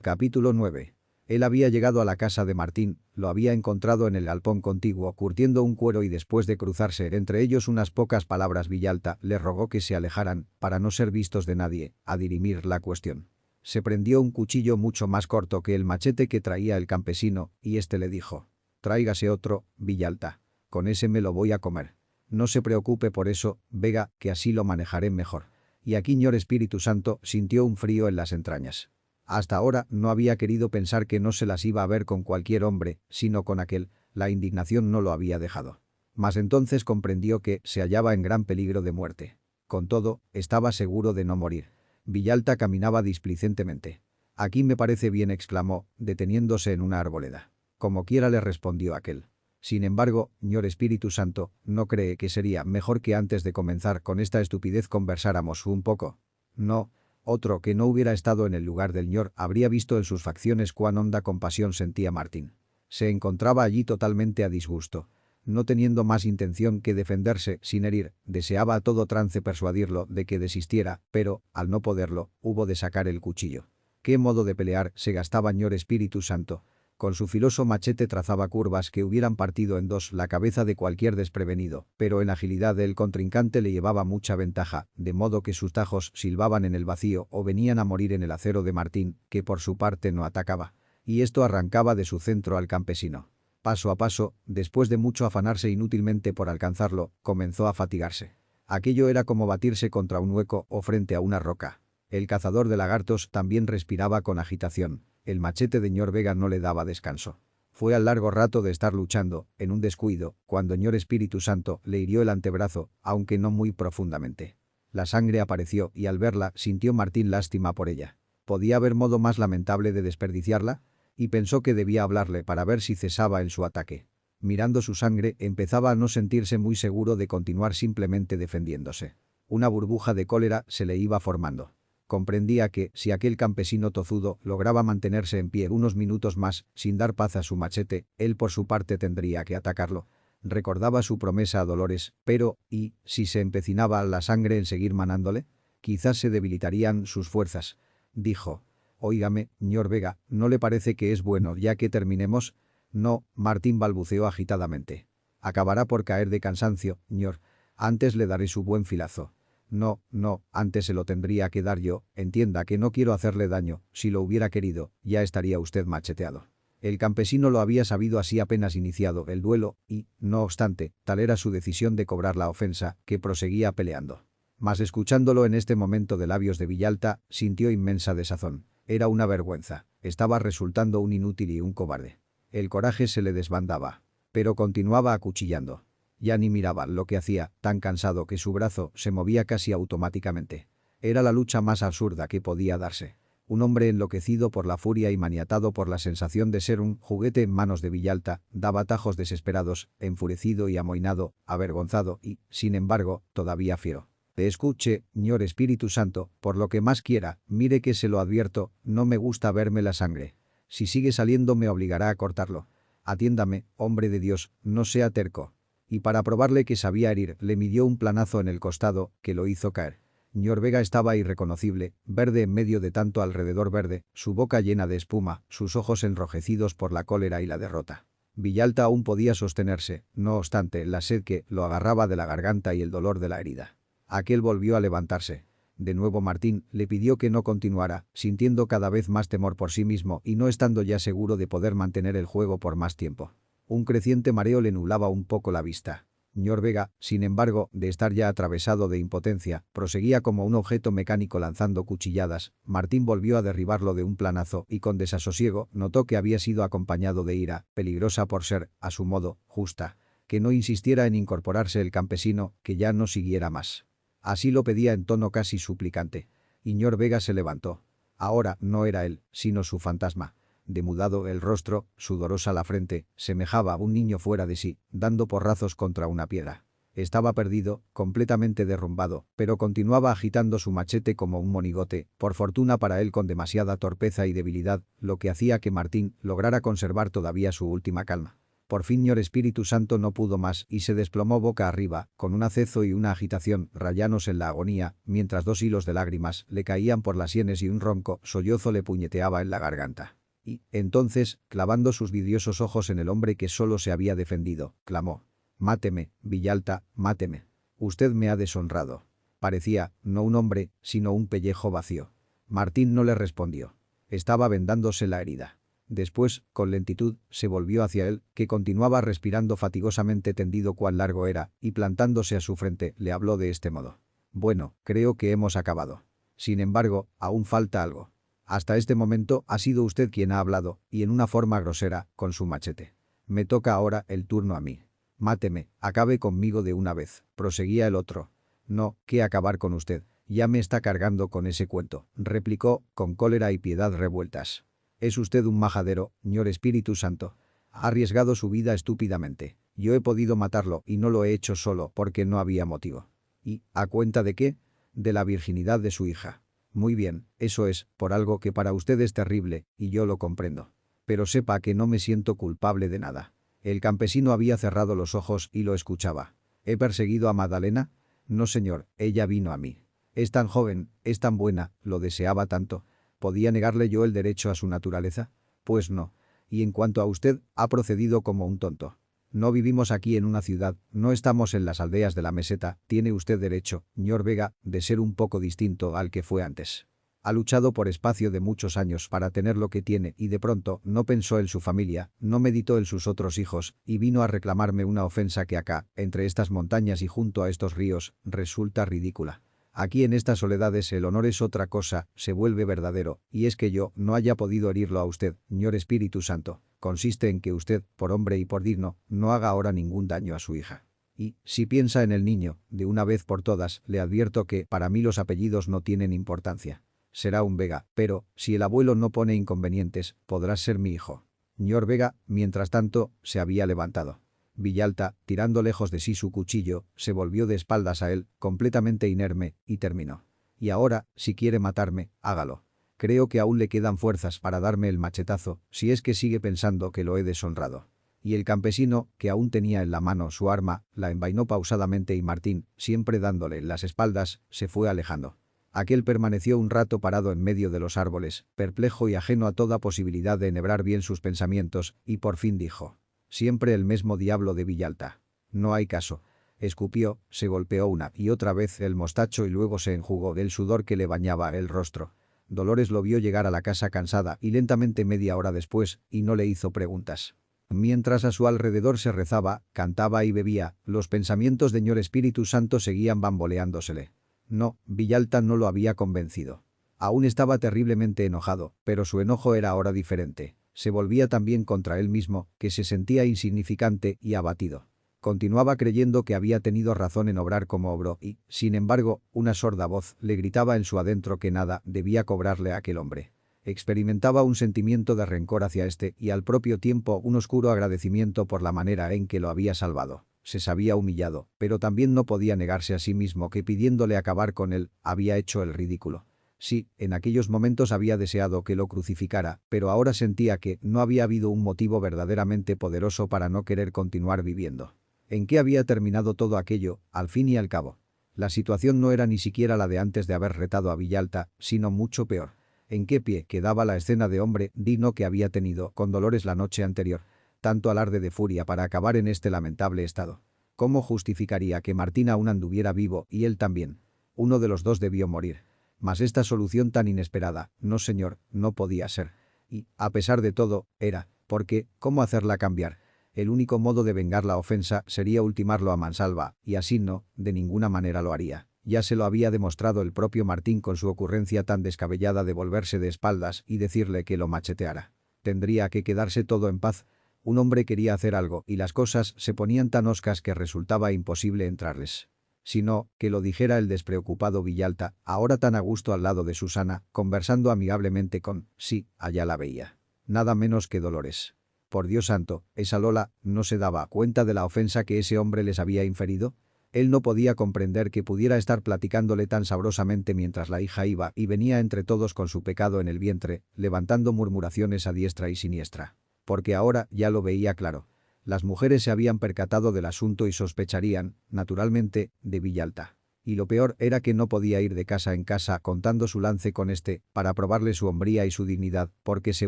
Speaker 1: Capítulo 9. Él había llegado a la casa de Martín, lo había encontrado en el galpón contiguo curtiendo un cuero y después de cruzarse entre ellos unas pocas palabras Villalta le rogó que se alejaran, para no ser vistos de nadie, a dirimir la cuestión. Se prendió un cuchillo mucho más corto que el machete que traía el campesino, y este le dijo: «Tráigase otro, Villalta. Con ese me lo voy a comer. No se preocupe por eso, Vega, que así lo manejaré mejor». Y aquí Ñor Espíritu Santo sintió un frío en las entrañas. Hasta ahora no había querido pensar que no se las iba a ver con cualquier hombre, sino con aquel. La indignación no lo había dejado. Mas entonces comprendió que se hallaba en gran peligro de muerte. Con todo, estaba seguro de no morir. Villalta caminaba displicentemente. «Aquí me parece bien», exclamó, deteniéndose en una arboleda. «Como quiera», le respondió aquel. «Sin embargo, Ñor Espíritu Santo, ¿no cree que sería mejor que antes de comenzar con esta estupidez conversáramos un poco?» «No». Otro que no hubiera estado en el lugar del Ñor habría visto en sus facciones cuán honda compasión sentía Martín. Se encontraba allí totalmente a disgusto. No teniendo más intención que defenderse sin herir, deseaba a todo trance persuadirlo de que desistiera, pero, al no poderlo, hubo de sacar el cuchillo. ¿Qué modo de pelear se gastaba Ñor Espíritu Santo? Con su filoso machete trazaba curvas que hubieran partido en dos la cabeza de cualquier desprevenido, pero en agilidad el contrincante le llevaba mucha ventaja, de modo que sus tajos silbaban en el vacío o venían a morir en el acero de Martín, que por su parte no atacaba. Y esto arrancaba de su centro al campesino. Paso a paso, después de mucho afanarse inútilmente por alcanzarlo, comenzó a fatigarse. Aquello era como batirse contra un hueco o frente a una roca. El cazador de lagartos también respiraba con agitación. El machete de Ñor Vega no le daba descanso. Fue al largo rato de estar luchando, en un descuido, cuando Ñor Espíritu Santo le hirió el antebrazo, aunque no muy profundamente. La sangre apareció y al verla sintió Martín lástima por ella. ¿Podía haber modo más lamentable de desperdiciarla? Y pensó que debía hablarle para ver si cesaba en su ataque. Mirando su sangre, empezaba a no sentirse muy seguro de continuar simplemente defendiéndose. Una burbuja de cólera se le iba formando. Comprendía que, si aquel campesino tozudo lograba mantenerse en pie unos minutos más, sin dar paz a su machete, él por su parte tendría que atacarlo. Recordaba su promesa a Dolores, pero, ¿y si se empecinaba la sangre en seguir manándole? Quizás se debilitarían sus fuerzas. Dijo: «Óigame, Ñor Vega, ¿no le parece que es bueno ya que terminemos?» «No», Martín balbuceó agitadamente. «Acabará por caer de cansancio, Ñor. Antes le daré su buen filazo». «No, no, antes se lo tendría que dar yo, entienda que no quiero hacerle daño, si lo hubiera querido, ya estaría usted macheteado». El campesino lo había sabido así apenas iniciado el duelo y, no obstante, tal era su decisión de cobrar la ofensa, que proseguía peleando. Mas escuchándolo en este momento de labios de Villalta, sintió inmensa desazón. Era una vergüenza, estaba resultando un inútil y un cobarde. El coraje se le desbandaba. Pero continuaba acuchillando. Ya ni miraba lo que hacía, tan cansado que su brazo se movía casi automáticamente. Era la lucha más absurda que podía darse. Un hombre enloquecido por la furia y maniatado por la sensación de ser un juguete en manos de Villalta, daba tajos desesperados, enfurecido y amohinado, avergonzado y, sin embargo, todavía fiero. «Te escuche, Ñor Espíritu Santo, por lo que más quiera, mire que se lo advierto, no me gusta verme la sangre. Si sigue saliendo me obligará a cortarlo. Atiéndame, hombre de Dios, no sea terco». Y para probarle que sabía herir, le midió un planazo en el costado, que lo hizo caer. Ñor Vega estaba irreconocible, verde en medio de tanto alrededor verde, su boca llena de espuma, sus ojos enrojecidos por la cólera y la derrota. Villalta aún podía sostenerse, no obstante, la sed que lo agarraba de la garganta y el dolor de la herida. Aquel volvió a levantarse. De nuevo Martín le pidió que no continuara, sintiendo cada vez más temor por sí mismo y no estando ya seguro de poder mantener el juego por más tiempo. Un creciente mareo le nublaba un poco la vista. Ñor Vega, sin embargo, de estar ya atravesado de impotencia, proseguía como un objeto mecánico lanzando cuchilladas. Martín volvió a derribarlo de un planazo y con desasosiego notó que había sido acompañado de ira, peligrosa por ser, a su modo, justa. Que no insistiera en incorporarse el campesino, que ya no siguiera más. Así lo pedía en tono casi suplicante. Y Ñor Vega se levantó. Ahora no era él, sino su fantasma. Demudado el rostro, sudorosa la frente, semejaba a un niño fuera de sí, dando porrazos contra una piedra. Estaba perdido, completamente derrumbado, pero continuaba agitando su machete como un monigote, por fortuna para él con demasiada torpeza y debilidad, lo que hacía que Martín lograra conservar todavía su última calma. Por fin Ñor Espíritu Santo no pudo más y se desplomó boca arriba, con un acezo y una agitación, rayanos en la agonía, mientras 2 hilos de lágrimas le caían por las sienes y un ronco sollozo le puñeteaba en la garganta. Y, entonces, clavando sus vidriosos ojos en el hombre que solo se había defendido, clamó: «Máteme, Villalta, máteme. Usted me ha deshonrado». Parecía, no un hombre, sino un pellejo vacío. Martín no le respondió. Estaba vendándose la herida. Después, con lentitud, se volvió hacia él, que continuaba respirando fatigosamente tendido cuán largo era, y plantándose a su frente, le habló de este modo: «Bueno, creo que hemos acabado. Sin embargo, aún falta algo. Hasta este momento ha sido usted quien ha hablado, y en una forma grosera, con su machete. Me toca ahora el turno a mí. Máteme, acabe conmigo de una vez», proseguía el otro. «No, ¿qué acabar con usted? Ya me está cargando con ese cuento», replicó, con cólera y piedad revueltas. «Es usted un majadero, Ñor Espíritu Santo. Ha arriesgado su vida estúpidamente. Yo he podido matarlo y no lo he hecho solo porque no había motivo. ¿Y a cuenta de qué? De la virginidad de su hija. Muy bien, eso es, por algo que para usted es terrible, y yo lo comprendo. Pero sepa que no me siento culpable de nada». El campesino había cerrado los ojos y lo escuchaba. «¿He perseguido a Magdalena? No, señor, ella vino a mí. Es tan joven, es tan buena, lo deseaba tanto. ¿Podía negarle yo el derecho a su naturaleza? Pues no. Y en cuanto a usted, ha procedido como un tonto. No vivimos aquí en una ciudad, no estamos en las aldeas de la meseta, tiene usted derecho, Ñor Vega, de ser un poco distinto al que fue antes. Ha luchado por espacio de muchos años para tener lo que tiene y de pronto no pensó en su familia, no meditó en sus otros hijos y vino a reclamarme una ofensa que acá, entre estas montañas y junto a estos ríos, resulta ridícula. Aquí en estas soledades el honor es otra cosa, se vuelve verdadero, y es que yo no haya podido herirlo a usted, Ñor Espíritu Santo. Consiste en que usted, por hombre y por digno, no haga ahora ningún daño a su hija. Y, si piensa en el niño, de una vez por todas, le advierto que, para mí los apellidos no tienen importancia. Será un Vega, pero, si el abuelo no pone inconvenientes, podrás ser mi hijo». Ñor Vega, mientras tanto, se había levantado. Villalta, tirando lejos de sí su cuchillo, se volvió de espaldas a él, completamente inerme, y terminó: «Y ahora, si quiere matarme, hágalo. Creo que aún le quedan fuerzas para darme el machetazo, si es que sigue pensando que lo he deshonrado». Y el campesino, que aún tenía en la mano su arma, la envainó pausadamente y Martín, siempre dándole las espaldas, se fue alejando. Aquel permaneció un rato parado en medio de los árboles, perplejo y ajeno a toda posibilidad de enhebrar bien sus pensamientos, y por fin dijo: «Siempre el mismo diablo de Villalta. No hay caso». Escupió, se golpeó una y otra vez el mostacho y luego se enjugó del sudor que le bañaba el rostro. Dolores lo vio llegar a la casa cansada y lentamente media hora después, y no le hizo preguntas. Mientras a su alrededor se rezaba, cantaba y bebía, los pensamientos de Ñor Espíritu Santo seguían bamboleándosele. No, Villalta no lo había convencido. Aún estaba terriblemente enojado, pero su enojo era ahora diferente. Se volvía también contra él mismo, que se sentía insignificante y abatido. Continuaba creyendo que había tenido razón en obrar como obró y, sin embargo, una sorda voz le gritaba en su adentro que nada debía cobrarle a aquel hombre. Experimentaba un sentimiento de rencor hacia este y al propio tiempo un oscuro agradecimiento por la manera en que lo había salvado. Se sabía humillado, pero también no podía negarse a sí mismo que pidiéndole acabar con él, había hecho el ridículo. Sí, en aquellos momentos había deseado que lo crucificara, pero ahora sentía que no había habido un motivo verdaderamente poderoso para no querer continuar viviendo. ¿En qué había terminado todo aquello, al fin y al cabo? La situación no era ni siquiera la de antes de haber retado a Villalta, sino mucho peor. ¿En qué pie quedaba la escena de hombre digno que había tenido con Dolores la noche anterior? Tanto alarde de furia para acabar en este lamentable estado. ¿Cómo justificaría que Martín aún anduviera vivo y él también? Uno de los dos debió morir. Mas esta solución tan inesperada, no señor, no podía ser. Y, a pesar de todo, era, porque, ¿cómo hacerla cambiar? El único modo de vengar la ofensa sería ultimarlo a mansalva, y así no, de ninguna manera lo haría. Ya se lo había demostrado el propio Martín con su ocurrencia tan descabellada de volverse de espaldas y decirle que lo macheteara. Tendría que quedarse todo en paz. Un hombre quería hacer algo y las cosas se ponían tan hoscas que resultaba imposible entrarles. Sino, que lo dijera el despreocupado Villalta, ahora tan a gusto al lado de Susana, conversando amigablemente con, sí, allá la veía. Nada menos que Dolores. Por Dios santo, esa Lola no se daba cuenta de la ofensa que ese hombre les había inferido. Él no podía comprender que pudiera estar platicándole tan sabrosamente mientras la hija iba y venía entre todos con su pecado en el vientre, levantando murmuraciones a diestra y siniestra. Porque ahora ya lo veía claro. Las mujeres se habían percatado del asunto y sospecharían, naturalmente, de Villalta. Y lo peor era que no podía ir de casa en casa contando su lance con para probarle su hombría y su dignidad, porque se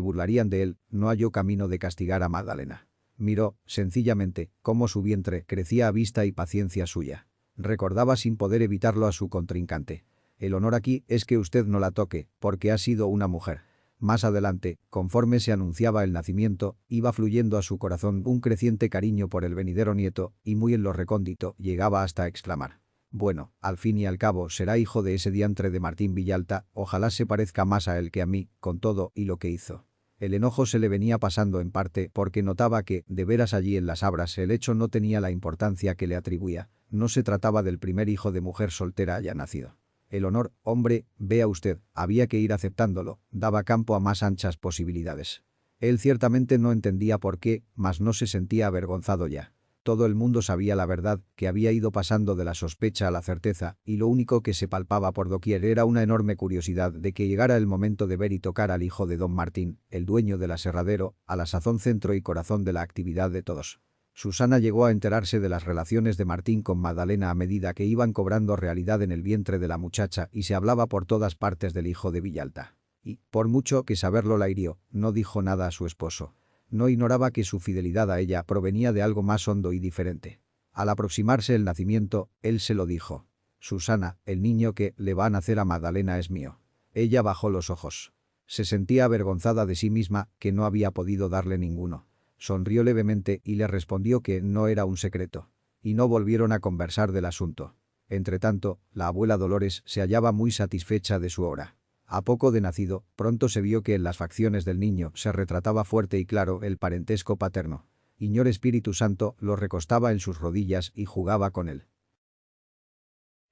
Speaker 1: burlarían de él. No halló camino de castigar a Magdalena. Miró, sencillamente, cómo su vientre crecía a vista y paciencia suya. Recordaba sin poder evitarlo a su contrincante. El honor aquí es que usted no la toque, porque ha sido una mujer. Más adelante, conforme se anunciaba el nacimiento, iba fluyendo a su corazón un creciente cariño por el venidero nieto, y muy en lo recóndito llegaba hasta exclamar. Bueno, al fin y al cabo será hijo de ese diantre de Martín Villalta, ojalá se parezca más a él que a mí, con todo y lo que hizo. El enojo se le venía pasando en parte porque notaba que, de veras allí en las Abras el hecho no tenía la importancia que le atribuía, no se trataba del primer hijo de mujer soltera haya nacido. El honor, hombre, vea usted, había que ir aceptándolo, daba campo a más anchas posibilidades. Él ciertamente no entendía por qué, mas no se sentía avergonzado ya. Todo el mundo sabía la verdad, que había ido pasando de la sospecha a la certeza, y lo único que se palpaba por doquier era una enorme curiosidad de que llegara el momento de ver y tocar al hijo de don Martín, el dueño del aserradero, a la sazón centro y corazón de la actividad de todos. Susana llegó a enterarse de las relaciones de Martín con Magdalena a medida que iban cobrando realidad en el vientre de la muchacha y se hablaba por todas partes del hijo de Villalta. Y, por mucho que saberlo la hirió, no dijo nada a su esposo. No ignoraba que su fidelidad a ella provenía de algo más hondo y diferente. Al aproximarse el nacimiento, él se lo dijo. Susana, el niño que le va a nacer a Magdalena es mío. Ella bajó los ojos. Se sentía avergonzada de sí misma que no había podido darle ninguno. Sonrió levemente y le respondió que no era un secreto. Y no volvieron a conversar del asunto. Entretanto, la abuela Dolores se hallaba muy satisfecha de su obra. A poco de nacido, pronto se vio que en las facciones del niño se retrataba fuerte y claro el parentesco paterno. Iñor Espíritu Santo lo recostaba en sus rodillas y jugaba con él.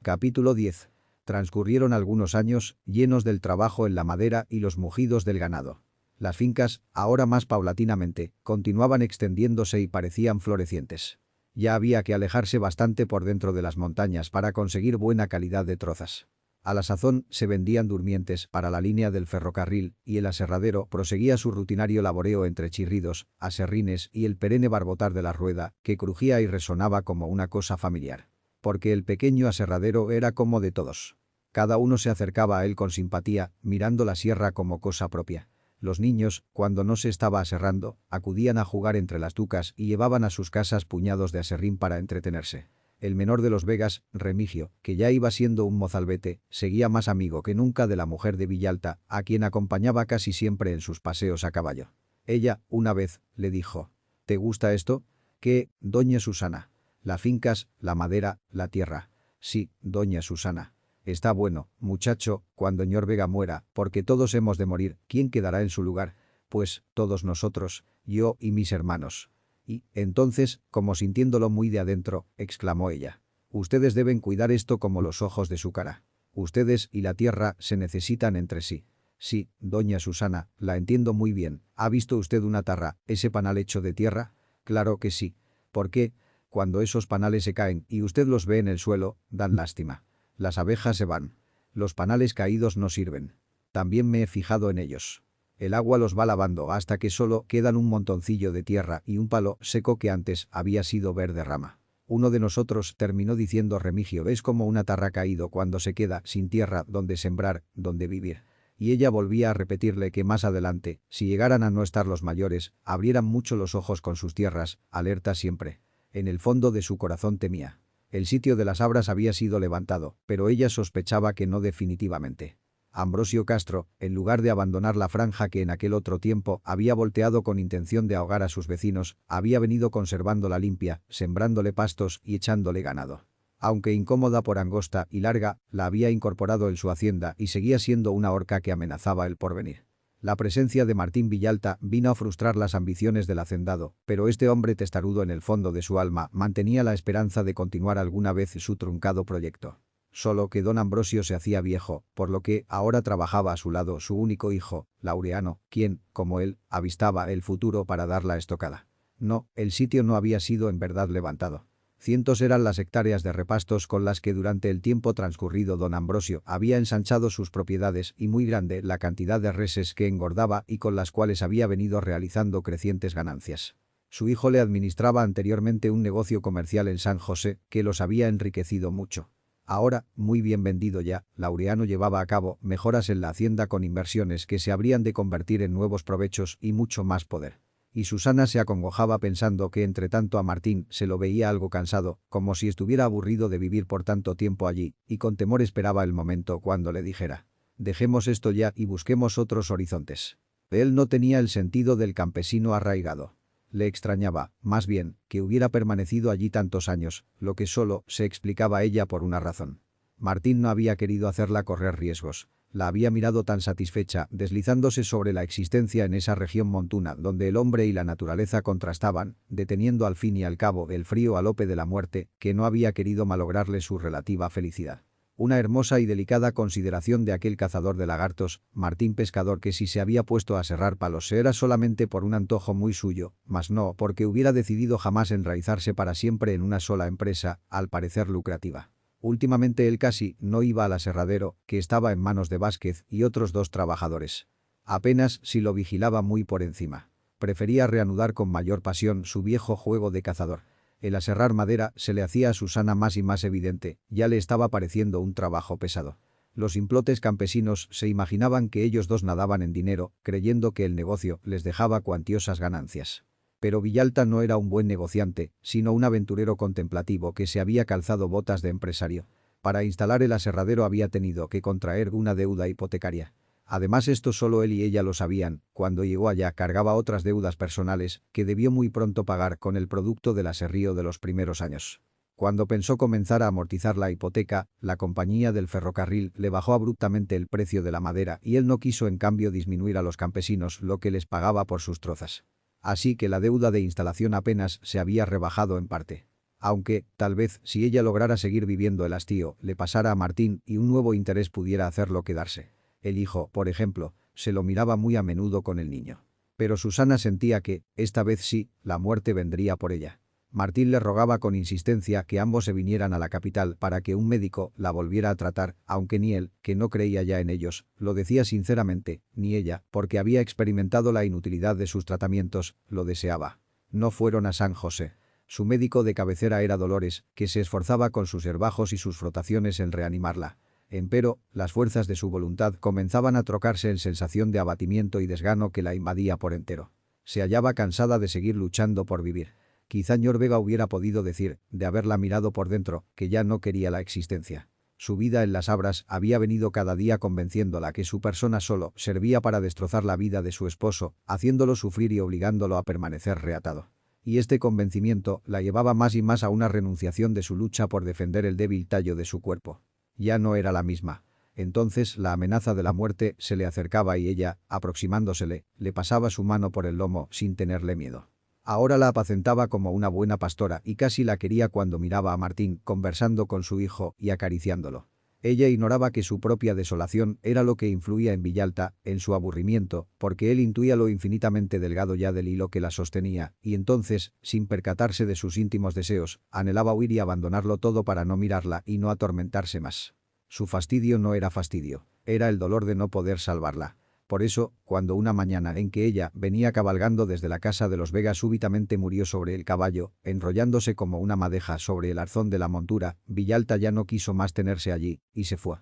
Speaker 1: Capítulo 10. Transcurrieron algunos años, llenos del trabajo en la madera y los mugidos del ganado. Las fincas, ahora más paulatinamente, continuaban extendiéndose y parecían florecientes. Ya había que alejarse bastante por dentro de las montañas para conseguir buena calidad de trozas. A la sazón se vendían durmientes para la línea del ferrocarril y el aserradero proseguía su rutinario laboreo entre chirridos, aserrines y el perenne barbotar de la rueda, que crujía y resonaba como una cosa familiar. Porque el pequeño aserradero era como de todos. Cada uno se acercaba a él con simpatía, mirando la sierra como cosa propia. Los niños, cuando no se estaba aserrando, acudían a jugar entre las tucas y llevaban a sus casas puñados de aserrín para entretenerse. El menor de los Vegas, Remigio, que ya iba siendo un mozalbete, seguía más amigo que nunca de la mujer de Villalta, a quien acompañaba casi siempre en sus paseos a caballo. Ella, una vez, le dijo: «¿Te gusta esto?» «¿Qué, doña Susana?» «Las fincas, la madera, la tierra». «Sí, doña Susana. Está bueno, muchacho, cuando ñor Vega muera, porque todos hemos de morir, ¿quién quedará en su lugar?» «Pues, todos nosotros, yo y mis hermanos». Y, entonces, como sintiéndolo muy de adentro, exclamó ella: «Ustedes deben cuidar esto como los ojos de su cara. Ustedes y la tierra se necesitan entre sí». «Sí, doña Susana, la entiendo muy bien. ¿Ha visto usted una tarra, ese panal hecho de tierra?» «Claro que sí. ¿Por qué? Cuando esos panales se caen y usted los ve en el suelo, dan lástima. Las abejas se van. Los panales caídos no sirven. También me he fijado en ellos. El agua los va lavando hasta que solo quedan un montoncillo de tierra y un palo seco que antes había sido verde rama. Uno de nosotros», terminó diciendo Remigio, «es como una tarra caído cuando se queda sin tierra donde sembrar, donde vivir». Y ella volvía a repetirle que más adelante, si llegaran a no estar los mayores, abrieran mucho los ojos con sus tierras, alerta siempre. En el fondo de su corazón temía. El sitio de las Abras había sido levantado, pero ella sospechaba que no definitivamente. Ambrosio Castro, en lugar de abandonar la franja que en aquel otro tiempo había volteado con intención de ahogar a sus vecinos, había venido conservándola limpia, sembrándole pastos y echándole ganado. Aunque incómoda por angosta y larga, la había incorporado en su hacienda y seguía siendo una horca que amenazaba el porvenir. La presencia de Martín Villalta vino a frustrar las ambiciones del hacendado, pero este hombre testarudo en el fondo de su alma mantenía la esperanza de continuar alguna vez su truncado proyecto. Solo que don Ambrosio se hacía viejo, por lo que ahora trabajaba a su lado su único hijo, Laureano, quien, como él, avistaba el futuro para dar la estocada. No, el sitio no había sido en verdad levantado. Cientos eran las hectáreas de repastos con las que durante el tiempo transcurrido don Ambrosio había ensanchado sus propiedades y muy grande la cantidad de reses que engordaba y con las cuales había venido realizando crecientes ganancias. Su hijo le administraba anteriormente un negocio comercial en San José que los había enriquecido mucho. Ahora, muy bien vendido ya, Laureano llevaba a cabo mejoras en la hacienda con inversiones que se habrían de convertir en nuevos provechos y mucho más poder. Y Susana se acongojaba pensando que entre tanto a Martín se lo veía algo cansado, como si estuviera aburrido de vivir por tanto tiempo allí, y con temor esperaba el momento cuando le dijera: «Dejemos esto ya y busquemos otros horizontes». Él no tenía el sentido del campesino arraigado. Le extrañaba, más bien, que hubiera permanecido allí tantos años, lo que solo se explicaba ella por una razón. Martín no había querido hacerla correr riesgos. La había mirado tan satisfecha, deslizándose sobre la existencia en esa región montuna donde el hombre y la naturaleza contrastaban, deteniendo al fin y al cabo el frío galope de la muerte, que no había querido malograrle su relativa felicidad. Una hermosa y delicada consideración de aquel cazador de lagartos, Martín Pescador, que si se había puesto a serrar palos era solamente por un antojo muy suyo, mas no porque hubiera decidido jamás enraizarse para siempre en una sola empresa, al parecer lucrativa. Últimamente él casi no iba al aserradero, que estaba en manos de Vázquez y otros 2 trabajadores. Apenas si lo vigilaba muy por encima. Prefería reanudar con mayor pasión su viejo juego de cazador. El aserrar madera se le hacía a Susana más y más evidente, ya le estaba pareciendo un trabajo pesado. Los implotes campesinos se imaginaban que ellos 2 nadaban en dinero, creyendo que el negocio les dejaba cuantiosas ganancias. Pero Villalta no era un buen negociante, sino un aventurero contemplativo que se había calzado botas de empresario. Para instalar el aserradero había tenido que contraer una deuda hipotecaria. Además, esto solo él y ella lo sabían. Cuando llegó allá cargaba otras deudas personales que debió muy pronto pagar con el producto del aserrío de los primeros años. Cuando pensó comenzar a amortizar la hipoteca, la compañía del ferrocarril le bajó abruptamente el precio de la madera y él no quiso en cambio disminuir a los campesinos lo que les pagaba por sus trozas. Así que la deuda de instalación apenas se había rebajado en parte. Aunque, tal vez, si ella lograra seguir viviendo el hastío, le pasara a Martín y un nuevo interés pudiera hacerlo quedarse. El hijo, por ejemplo, se lo miraba muy a menudo con el niño. Pero Susana sentía que, esta vez sí, la muerte vendría por ella. Martín le rogaba con insistencia que ambos se vinieran a la capital para que un médico la volviera a tratar, aunque ni él, que no creía ya en ellos, lo decía sinceramente, ni ella, porque había experimentado la inutilidad de sus tratamientos, lo deseaba. No fueron a San José. Su médico de cabecera era Dolores, que se esforzaba con sus herbajos y sus frotaciones en reanimarla. Empero, las fuerzas de su voluntad comenzaban a trocarse en sensación de abatimiento y desgano que la invadía por entero. Se hallaba cansada de seguir luchando por vivir. Quizá Ñor Vega hubiera podido decir, de haberla mirado por dentro, que ya no quería la existencia. Su vida en las Abras había venido cada día convenciéndola que su persona solo servía para destrozar la vida de su esposo, haciéndolo sufrir y obligándolo a permanecer reatado. Y este convencimiento la llevaba más y más a una renunciación de su lucha por defender el débil tallo de su cuerpo. Ya no era la misma. Entonces la amenaza de la muerte se le acercaba y ella, aproximándosele, le pasaba su mano por el lomo sin tenerle miedo. Ahora la apacentaba como una buena pastora y casi la quería cuando miraba a Martín conversando con su hijo y acariciándolo. Ella ignoraba que su propia desolación era lo que influía en Villalta, en su aburrimiento, porque él intuía lo infinitamente delgado ya del hilo que la sostenía, y entonces, sin percatarse de sus íntimos deseos, anhelaba huir y abandonarlo todo para no mirarla y no atormentarse más. Su fastidio no era fastidio, era el dolor de no poder salvarla. Por eso, cuando una mañana en que ella venía cabalgando desde la casa de los Vega súbitamente murió sobre el caballo, enrollándose como una madeja sobre el arzón de la montura, Villalta ya no quiso más tenerse allí, y se fue.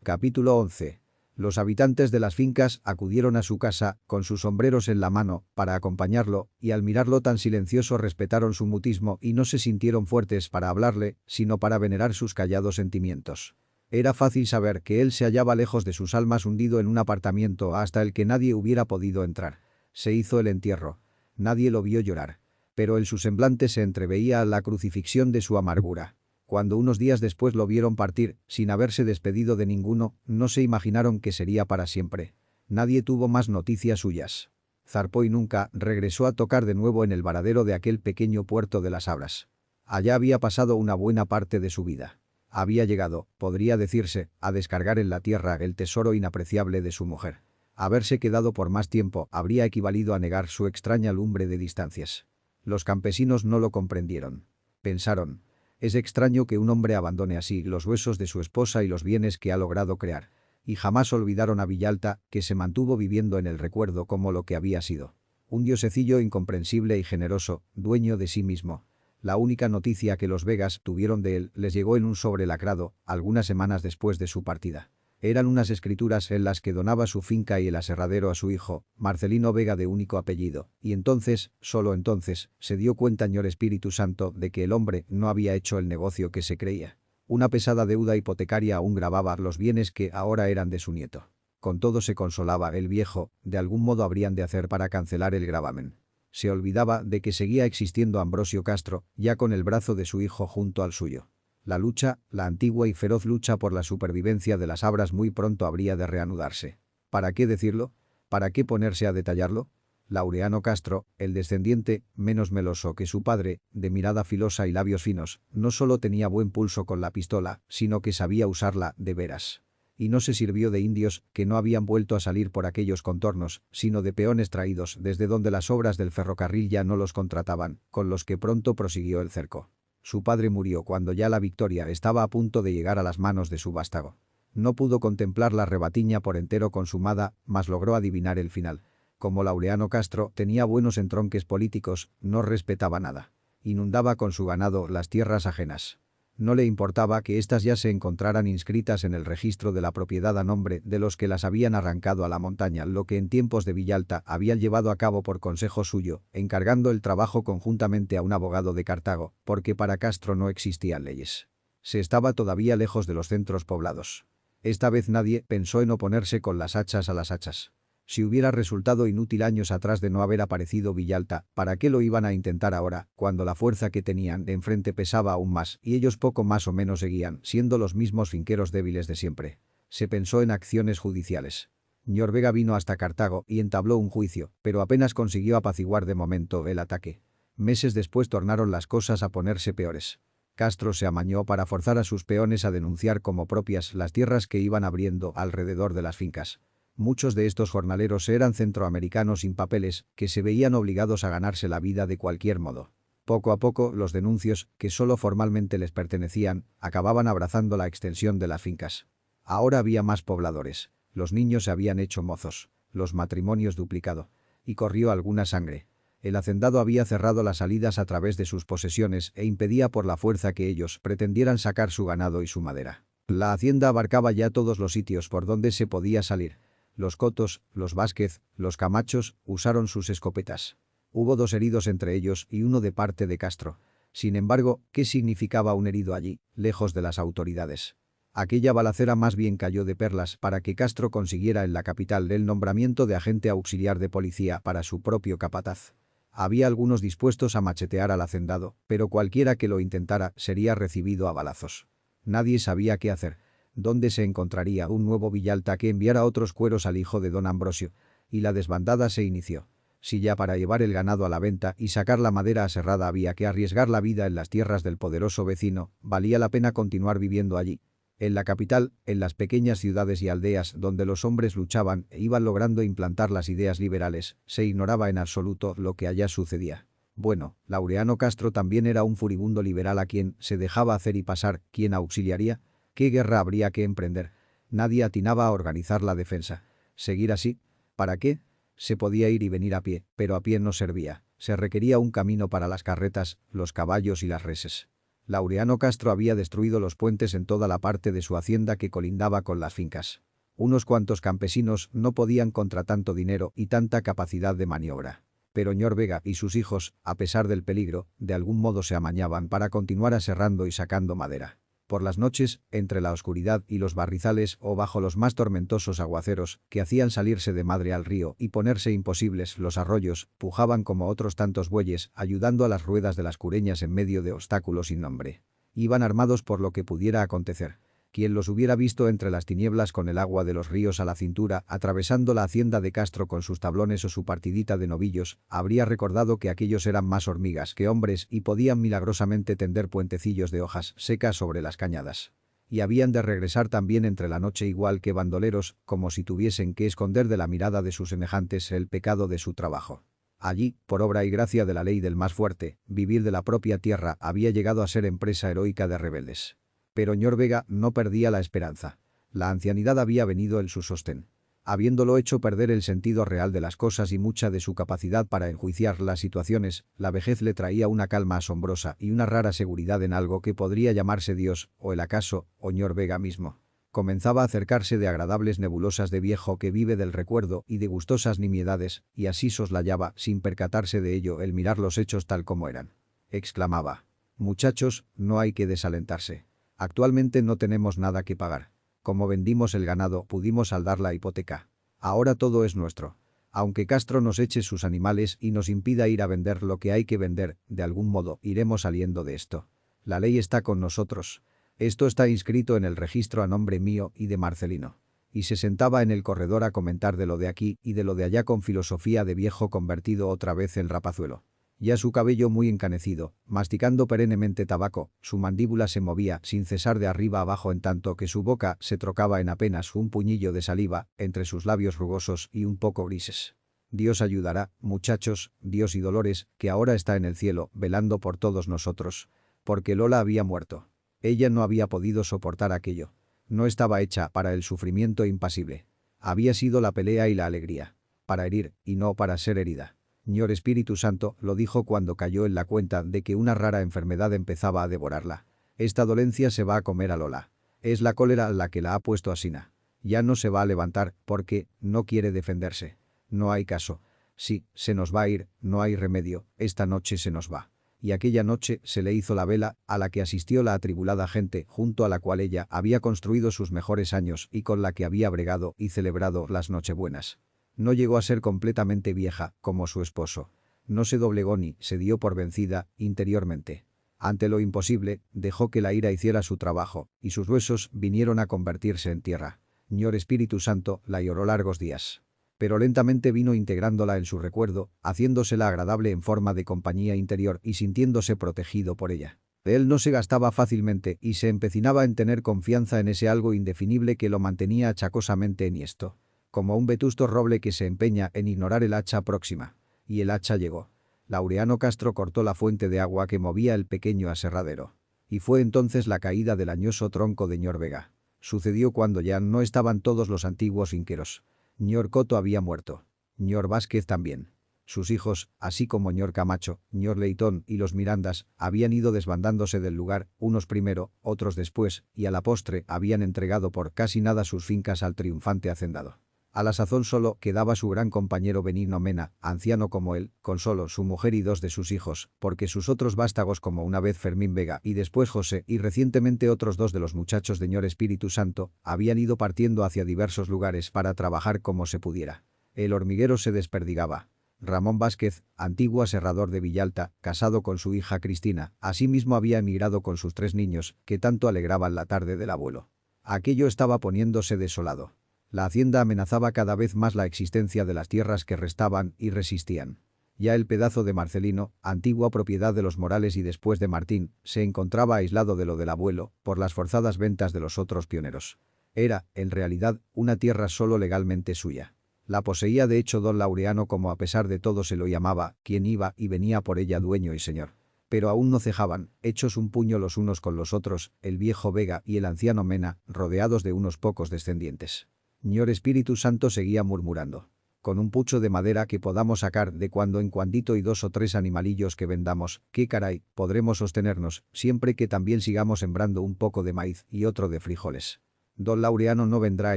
Speaker 1: Capítulo 11. Los habitantes de las fincas acudieron a su casa, con sus sombreros en la mano, para acompañarlo, y al mirarlo tan silencioso respetaron su mutismo y no se sintieron fuertes para hablarle, sino para venerar sus callados sentimientos. Era fácil saber que él se hallaba lejos de sus almas, hundido en un apartamento hasta el que nadie hubiera podido entrar. Se hizo el entierro. Nadie lo vio llorar. Pero en su semblante se entreveía la crucifixión de su amargura. Cuando unos días después lo vieron partir, sin haberse despedido de ninguno, no se imaginaron que sería para siempre. Nadie tuvo más noticias suyas. Zarpó y nunca regresó a tocar de nuevo en el varadero de aquel pequeño puerto de las Abras. Allá había pasado una buena parte de su vida. Había llegado, podría decirse, a descargar en la tierra el tesoro inapreciable de su mujer. Haberse quedado por más tiempo habría equivalido a negar su extraña lumbre de distancias. Los campesinos no lo comprendieron. Pensaron: es extraño que un hombre abandone así los huesos de su esposa y los bienes que ha logrado crear. Y jamás olvidaron a Villalta, que se mantuvo viviendo en el recuerdo como lo que había sido. Un diosecillo incomprensible y generoso, dueño de sí mismo. La única noticia que los Vegas tuvieron de él les llegó en un sobre lacrado, algunas semanas después de su partida. Eran unas escrituras en las que donaba su finca y el aserradero a su hijo, Marcelino Vega de único apellido, y entonces, solo entonces, se dio cuenta Ñor Espíritu Santo de que el hombre no había hecho el negocio que se creía. Una pesada deuda hipotecaria aún gravaba los bienes que ahora eran de su nieto. Con todo se consolaba el viejo, de algún modo habrían de hacer para cancelar el gravamen. Se olvidaba de que seguía existiendo Ambrosio Castro, ya con el brazo de su hijo junto al suyo. La lucha, la antigua y feroz lucha por la supervivencia de las Abras muy pronto habría de reanudarse. ¿Para qué decirlo? ¿Para qué ponerse a detallarlo? Laureano Castro, el descendiente, menos meloso que su padre, de mirada filosa y labios finos, no solo tenía buen pulso con la pistola, sino que sabía usarla de veras. Y no se sirvió de indios que no habían vuelto a salir por aquellos contornos, sino de peones traídos desde donde las obras del ferrocarril ya no los contrataban, con los que pronto prosiguió el cerco. Su padre murió cuando ya la victoria estaba a punto de llegar a las manos de su vástago. No pudo contemplar la rebatiña por entero consumada, mas logró adivinar el final. Como Laureano Castro tenía buenos entronques políticos, no respetaba nada. Inundaba con su ganado las tierras ajenas. No le importaba que éstas ya se encontraran inscritas en el registro de la propiedad a nombre de los que las habían arrancado a la montaña, lo que en tiempos de Villalta habían llevado a cabo por consejo suyo, encargando el trabajo conjuntamente a un abogado de Cartago, porque para Castro no existían leyes. Se estaba todavía lejos de los centros poblados. Esta vez nadie pensó en oponerse con las hachas a las hachas. Si hubiera resultado inútil años atrás de no haber aparecido Villalta, ¿para qué lo iban a intentar ahora, cuando la fuerza que tenían de enfrente pesaba aún más y ellos poco más o menos seguían siendo los mismos finqueros débiles de siempre? Se pensó en acciones judiciales. Ñor Vega vino hasta Cartago y entabló un juicio, pero apenas consiguió apaciguar de momento el ataque. Meses después tornaron las cosas a ponerse peores. Castro se amañó para forzar a sus peones a denunciar como propias las tierras que iban abriendo alrededor de las fincas. Muchos de estos jornaleros eran centroamericanos sin papeles que se veían obligados a ganarse la vida de cualquier modo. Poco a poco, los denuncios, que solo formalmente les pertenecían, acababan abrazando la extensión de las fincas. Ahora había más pobladores. Los niños se habían hecho mozos, los matrimonios duplicado. Y corrió alguna sangre. El hacendado había cerrado las salidas a través de sus posesiones e impedía por la fuerza que ellos pretendieran sacar su ganado y su madera. La hacienda abarcaba ya todos los sitios por donde se podía salir. Los Cotos, los Vázquez, los Camachos usaron sus escopetas. Hubo 2 heridos entre ellos y uno de parte de Castro. Sin embargo, ¿qué significaba un herido allí, lejos de las autoridades? Aquella balacera más bien cayó de perlas para que Castro consiguiera en la capital el nombramiento de agente auxiliar de policía para su propio capataz. Había algunos dispuestos a machetear al hacendado, pero cualquiera que lo intentara sería recibido a balazos. Nadie sabía qué hacer. ¿Dónde se encontraría un nuevo Villalta que enviara otros cueros al hijo de don Ambrosio? Y la desbandada se inició. Si ya para llevar el ganado a la venta y sacar la madera aserrada había que arriesgar la vida en las tierras del poderoso vecino, valía la pena continuar viviendo allí. En la capital, en las pequeñas ciudades y aldeas donde los hombres luchaban e iban logrando implantar las ideas liberales, se ignoraba en absoluto lo que allá sucedía. Bueno, Laureano Castro también era un furibundo liberal a quien se dejaba hacer y pasar, ¿quién auxiliaría? ¿Qué guerra habría que emprender? Nadie atinaba a organizar la defensa. ¿Seguir así? ¿Para qué? Se podía ir y venir a pie, pero a pie no servía. Se requería un camino para las carretas, los caballos y las reses. Laureano Castro había destruido los puentes en toda la parte de su hacienda que colindaba con las fincas. Unos cuantos campesinos no podían contra tanto dinero y tanta capacidad de maniobra. Pero Ñor Vega y sus hijos, a pesar del peligro, de algún modo se amañaban para continuar aserrando y sacando madera. Por las noches, entre la oscuridad y los barrizales o bajo los más tormentosos aguaceros, que hacían salirse de madre al río y ponerse imposibles los arroyos, pujaban como otros tantos bueyes, ayudando a las ruedas de las cureñas en medio de obstáculos sin nombre. Iban armados por lo que pudiera acontecer. Quien los hubiera visto entre las tinieblas con el agua de los ríos a la cintura, atravesando la hacienda de Castro con sus tablones o su partidita de novillos, habría recordado que aquellos eran más hormigas que hombres y podían milagrosamente tender puentecillos de hojas secas sobre las cañadas. Y habían de regresar también entre la noche igual que bandoleros, como si tuviesen que esconder de la mirada de sus semejantes el pecado de su trabajo. Allí, por obra y gracia de la ley del más fuerte, vivir de la propia tierra había llegado a ser empresa heroica de rebeldes. Pero Ñor Vega no perdía la esperanza. La ancianidad había venido en su sostén. Habiéndolo hecho perder el sentido real de las cosas y mucha de su capacidad para enjuiciar las situaciones, la vejez le traía una calma asombrosa y una rara seguridad en algo que podría llamarse Dios, o el acaso, o Ñor Vega mismo. Comenzaba a acercarse de agradables nebulosas de viejo que vive del recuerdo y de gustosas nimiedades, y así soslayaba, sin percatarse de ello, el mirar los hechos tal como eran. Exclamaba: «Muchachos, no hay que desalentarse. Actualmente no tenemos nada que pagar. Como vendimos el ganado, pudimos saldar la hipoteca. Ahora todo es nuestro. Aunque Castro nos eche sus animales y nos impida ir a vender lo que hay que vender, de algún modo iremos saliendo de esto. La ley está con nosotros. Esto está inscrito en el registro a nombre mío y de Marcelino». Y se sentaba en el corredor a comentar de lo de aquí y de lo de allá con filosofía de viejo convertido otra vez en rapazuelo. Ya su cabello muy encanecido, masticando perennemente tabaco, su mandíbula se movía sin cesar de arriba abajo en tanto que su boca se trocaba en apenas un puñillo de saliva entre sus labios rugosos y un poco grises. «Dios ayudará, muchachos, Dios y Dolores, que ahora está en el cielo, velando por todos nosotros». Porque Lola había muerto. Ella no había podido soportar aquello. No estaba hecha para el sufrimiento impasible. Había sido la pelea y la alegría. Para herir, y no para ser herida. Ñor Espíritu Santo lo dijo cuando cayó en la cuenta de que una rara enfermedad empezaba a devorarla. «Esta dolencia se va a comer a Lola. Es la cólera la que la ha puesto asina. Ya no se va a levantar porque no quiere defenderse. No hay caso. Sí, se nos va a ir, no hay remedio, esta noche se nos va». Y aquella noche se le hizo la vela, a la que asistió la atribulada gente junto a la cual ella había construido sus mejores años y con la que había bregado y celebrado las nochebuenas. No llegó a ser completamente vieja, como su esposo. No se doblegó ni se dio por vencida interiormente. Ante lo imposible, dejó que la ira hiciera su trabajo, y sus huesos vinieron a convertirse en tierra. Ñor Espíritu Santo la lloró largos días. Pero lentamente vino integrándola en su recuerdo, haciéndosela agradable en forma de compañía interior y sintiéndose protegido por ella. Él no se gastaba fácilmente y se empecinaba en tener confianza en ese algo indefinible que lo mantenía achacosamente enhiesto. Como un vetusto roble que se empeña en ignorar el hacha próxima. Y el hacha llegó. Laureano Castro cortó la fuente de agua que movía el pequeño aserradero. Y fue entonces la caída del añoso tronco de Ñor Vega. Sucedió cuando ya no estaban todos los antiguos inqueros. Ñor Coto había muerto. Ñor Vázquez también. Sus hijos, así como Ñor Camacho, Ñor Leitón y los Mirandas, habían ido desbandándose del lugar, unos primero, otros después, y a la postre habían entregado por casi nada sus fincas al triunfante hacendado. A la sazón solo quedaba su gran compañero Benigno Mena, anciano como él, con solo su mujer y dos de sus hijos, porque sus otros vástagos como una vez Fermín Vega y después José y recientemente otros dos de los muchachos de Ñor Espíritu Santo, habían ido partiendo hacia diversos lugares para trabajar como se pudiera. El hormiguero se desperdigaba. Ramón Vázquez, antiguo aserrador de Villalta, casado con su hija Cristina, asimismo había emigrado con sus 3 niños, que tanto alegraban la tarde del abuelo. Aquello estaba poniéndose desolado. La hacienda amenazaba cada vez más la existencia de las tierras que restaban y resistían. Ya el pedazo de Marcelino, antigua propiedad de los Morales y después de Martín, se encontraba aislado de lo del abuelo por las forzadas ventas de los otros pioneros. Era, en realidad, una tierra solo legalmente suya. La poseía de hecho don Laureano como a pesar de todo se lo llamaba, quien iba y venía por ella dueño y señor. Pero aún no cejaban, hechos un puño los unos con los otros, el viejo Vega y el anciano Mena, rodeados de unos pocos descendientes. Ñor Espíritu Santo seguía murmurando. «Con un pucho de madera que podamos sacar de cuando en cuandito y 2 o 3 animalillos que vendamos, qué caray, podremos sostenernos, siempre que también sigamos sembrando un poco de maíz y otro de frijoles. Don Laureano no vendrá a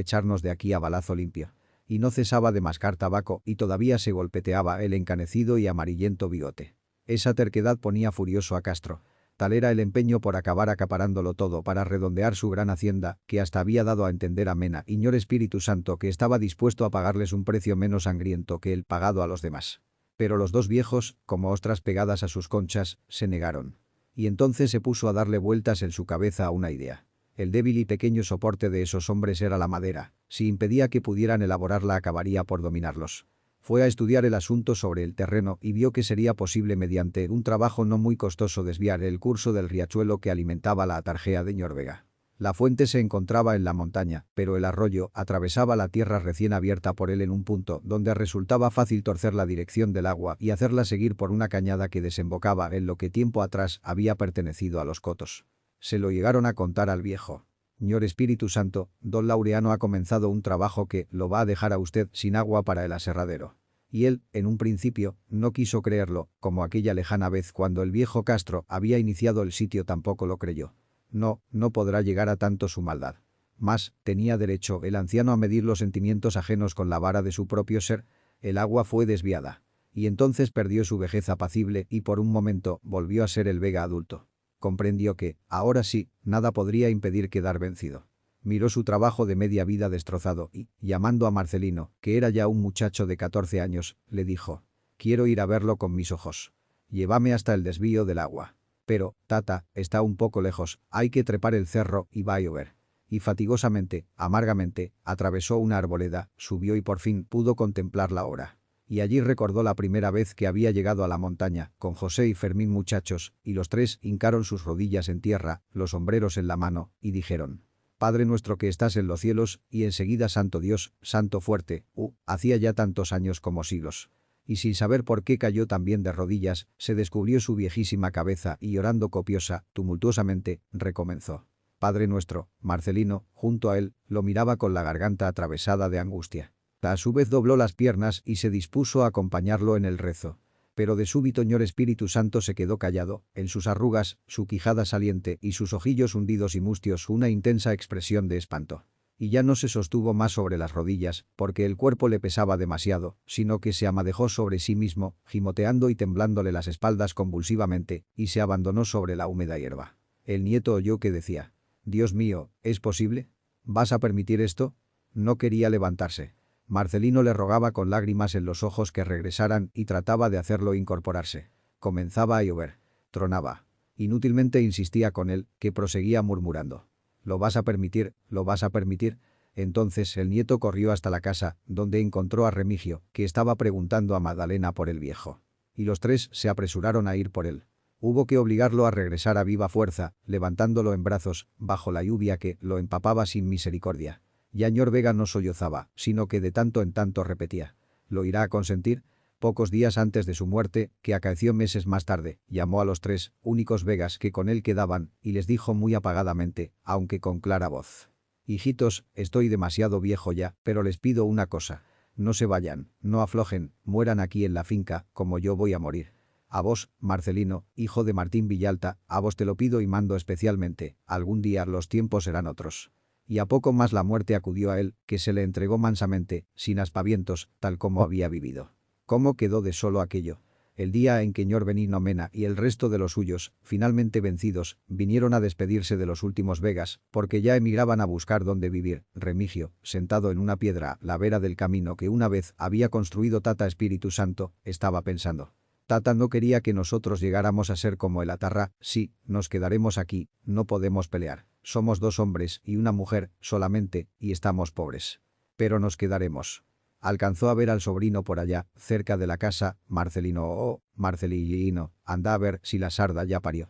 Speaker 1: echarnos de aquí a balazo limpio». Y no cesaba de mascar tabaco y todavía se golpeteaba el encanecido y amarillento bigote. Esa terquedad ponía furioso a Castro. Tal era el empeño por acabar acaparándolo todo para redondear su gran hacienda, que hasta había dado a entender a Mena y Ñor Espíritu Santo que estaba dispuesto a pagarles un precio menos sangriento que el pagado a los demás. Pero los dos viejos, como ostras pegadas a sus conchas, se negaron. Y entonces se puso a darle vueltas en su cabeza a una idea. El débil y pequeño soporte de esos hombres era la madera. Si impedía que pudieran elaborarla, acabaría por dominarlos. Fue a estudiar el asunto sobre el terreno y vio que sería posible mediante un trabajo no muy costoso desviar el curso del riachuelo que alimentaba la atarjea de Ñorvega. La fuente se encontraba en la montaña, pero el arroyo atravesaba la tierra recién abierta por él en un punto donde resultaba fácil torcer la dirección del agua y hacerla seguir por una cañada que desembocaba en lo que tiempo atrás había pertenecido a los cotos. Se lo llegaron a contar al viejo. Ñor Espíritu Santo, don Laureano ha comenzado un trabajo que lo va a dejar a usted sin agua para el aserradero. Y él, en un principio, no quiso creerlo, como aquella lejana vez cuando el viejo Castro había iniciado el sitio tampoco lo creyó. No, no podrá llegar a tanto su maldad. Mas, tenía derecho el anciano a medir los sentimientos ajenos con la vara de su propio ser. El agua fue desviada. Y entonces perdió su vejez apacible y por un momento volvió a ser el Vega adulto. Comprendió que, ahora sí, nada podría impedir quedar vencido. Miró su trabajo de media vida destrozado y, llamando a Marcelino, que era ya un muchacho de 14 años, le dijo: «Quiero ir a verlo con mis ojos. Llévame hasta el desvío del agua. Pero, tata, está un poco lejos, hay que trepar el cerro y va a llover». Y fatigosamente, amargamente, atravesó una arboleda, subió y por fin pudo contemplar la hora. Y allí recordó la primera vez que había llegado a la montaña, con José y Fermín muchachos, y los tres hincaron sus rodillas en tierra, los sombreros en la mano, y dijeron: «Padre nuestro que estás en los cielos», y enseguida «Santo Dios, Santo fuerte», hacía ya tantos años como siglos. Y sin saber por qué cayó también de rodillas, se descubrió su viejísima cabeza y llorando copiosa, tumultuosamente, recomenzó: «Padre nuestro». Marcelino, junto a él, lo miraba con la garganta atravesada de angustia. A su vez dobló las piernas y se dispuso a acompañarlo en el rezo. Pero de súbito Ñor Espíritu Santo se quedó callado, en sus arrugas, su quijada saliente y sus ojillos hundidos y mustios una intensa expresión de espanto. Y ya no se sostuvo más sobre las rodillas, porque el cuerpo le pesaba demasiado, sino que se amadejó sobre sí mismo, gimoteando y temblándole las espaldas convulsivamente, y se abandonó sobre la húmeda hierba. El nieto oyó que decía: «Dios mío, ¿es posible? ¿Vas a permitir esto?». No quería levantarse. Marcelino le rogaba con lágrimas en los ojos que regresaran y trataba de hacerlo incorporarse. Comenzaba a llover. Tronaba. Inútilmente insistía con él, que proseguía murmurando: «¿Lo vas a permitir? ¿Lo vas a permitir?». Entonces el nieto corrió hasta la casa, donde encontró a Remigio, que estaba preguntando a Magdalena por el viejo. Y los tres se apresuraron a ir por él. Hubo que obligarlo a regresar a viva fuerza, levantándolo en brazos, bajo la lluvia que lo empapaba sin misericordia. Ya Ñor Vega no sollozaba, sino que de tanto en tanto repetía: «¿Lo irá a consentir?». Pocos días antes de su muerte, que acaeció meses más tarde, llamó a los tres únicos Vegas que con él quedaban y les dijo muy apagadamente, aunque con clara voz: «Hijitos, estoy demasiado viejo ya, pero les pido una cosa. No se vayan, no aflojen, mueran aquí en la finca, como yo voy a morir. A vos, Marcelino, hijo de Martín Villalta, a vos te lo pido y mando especialmente, algún día los tiempos serán otros». Y a poco más la muerte acudió a él, que se le entregó mansamente, sin aspavientos, tal como había vivido. ¿Cómo quedó de solo aquello? El día en que Ñor Benigno Mena y el resto de los suyos, finalmente vencidos, vinieron a despedirse de los últimos Vegas, porque ya emigraban a buscar dónde vivir, Remigio, sentado en una piedra, la vera del camino que una vez había construido Tata Espíritu Santo, estaba pensando: «Tata no quería que nosotros llegáramos a ser como el Atarrá. Sí, nos quedaremos aquí, no podemos pelear. Somos dos hombres y una mujer, solamente, y estamos pobres. Pero nos quedaremos». Alcanzó a ver al sobrino por allá, cerca de la casa. «Marcelino, Marcelino, anda a ver si la sarda ya parió».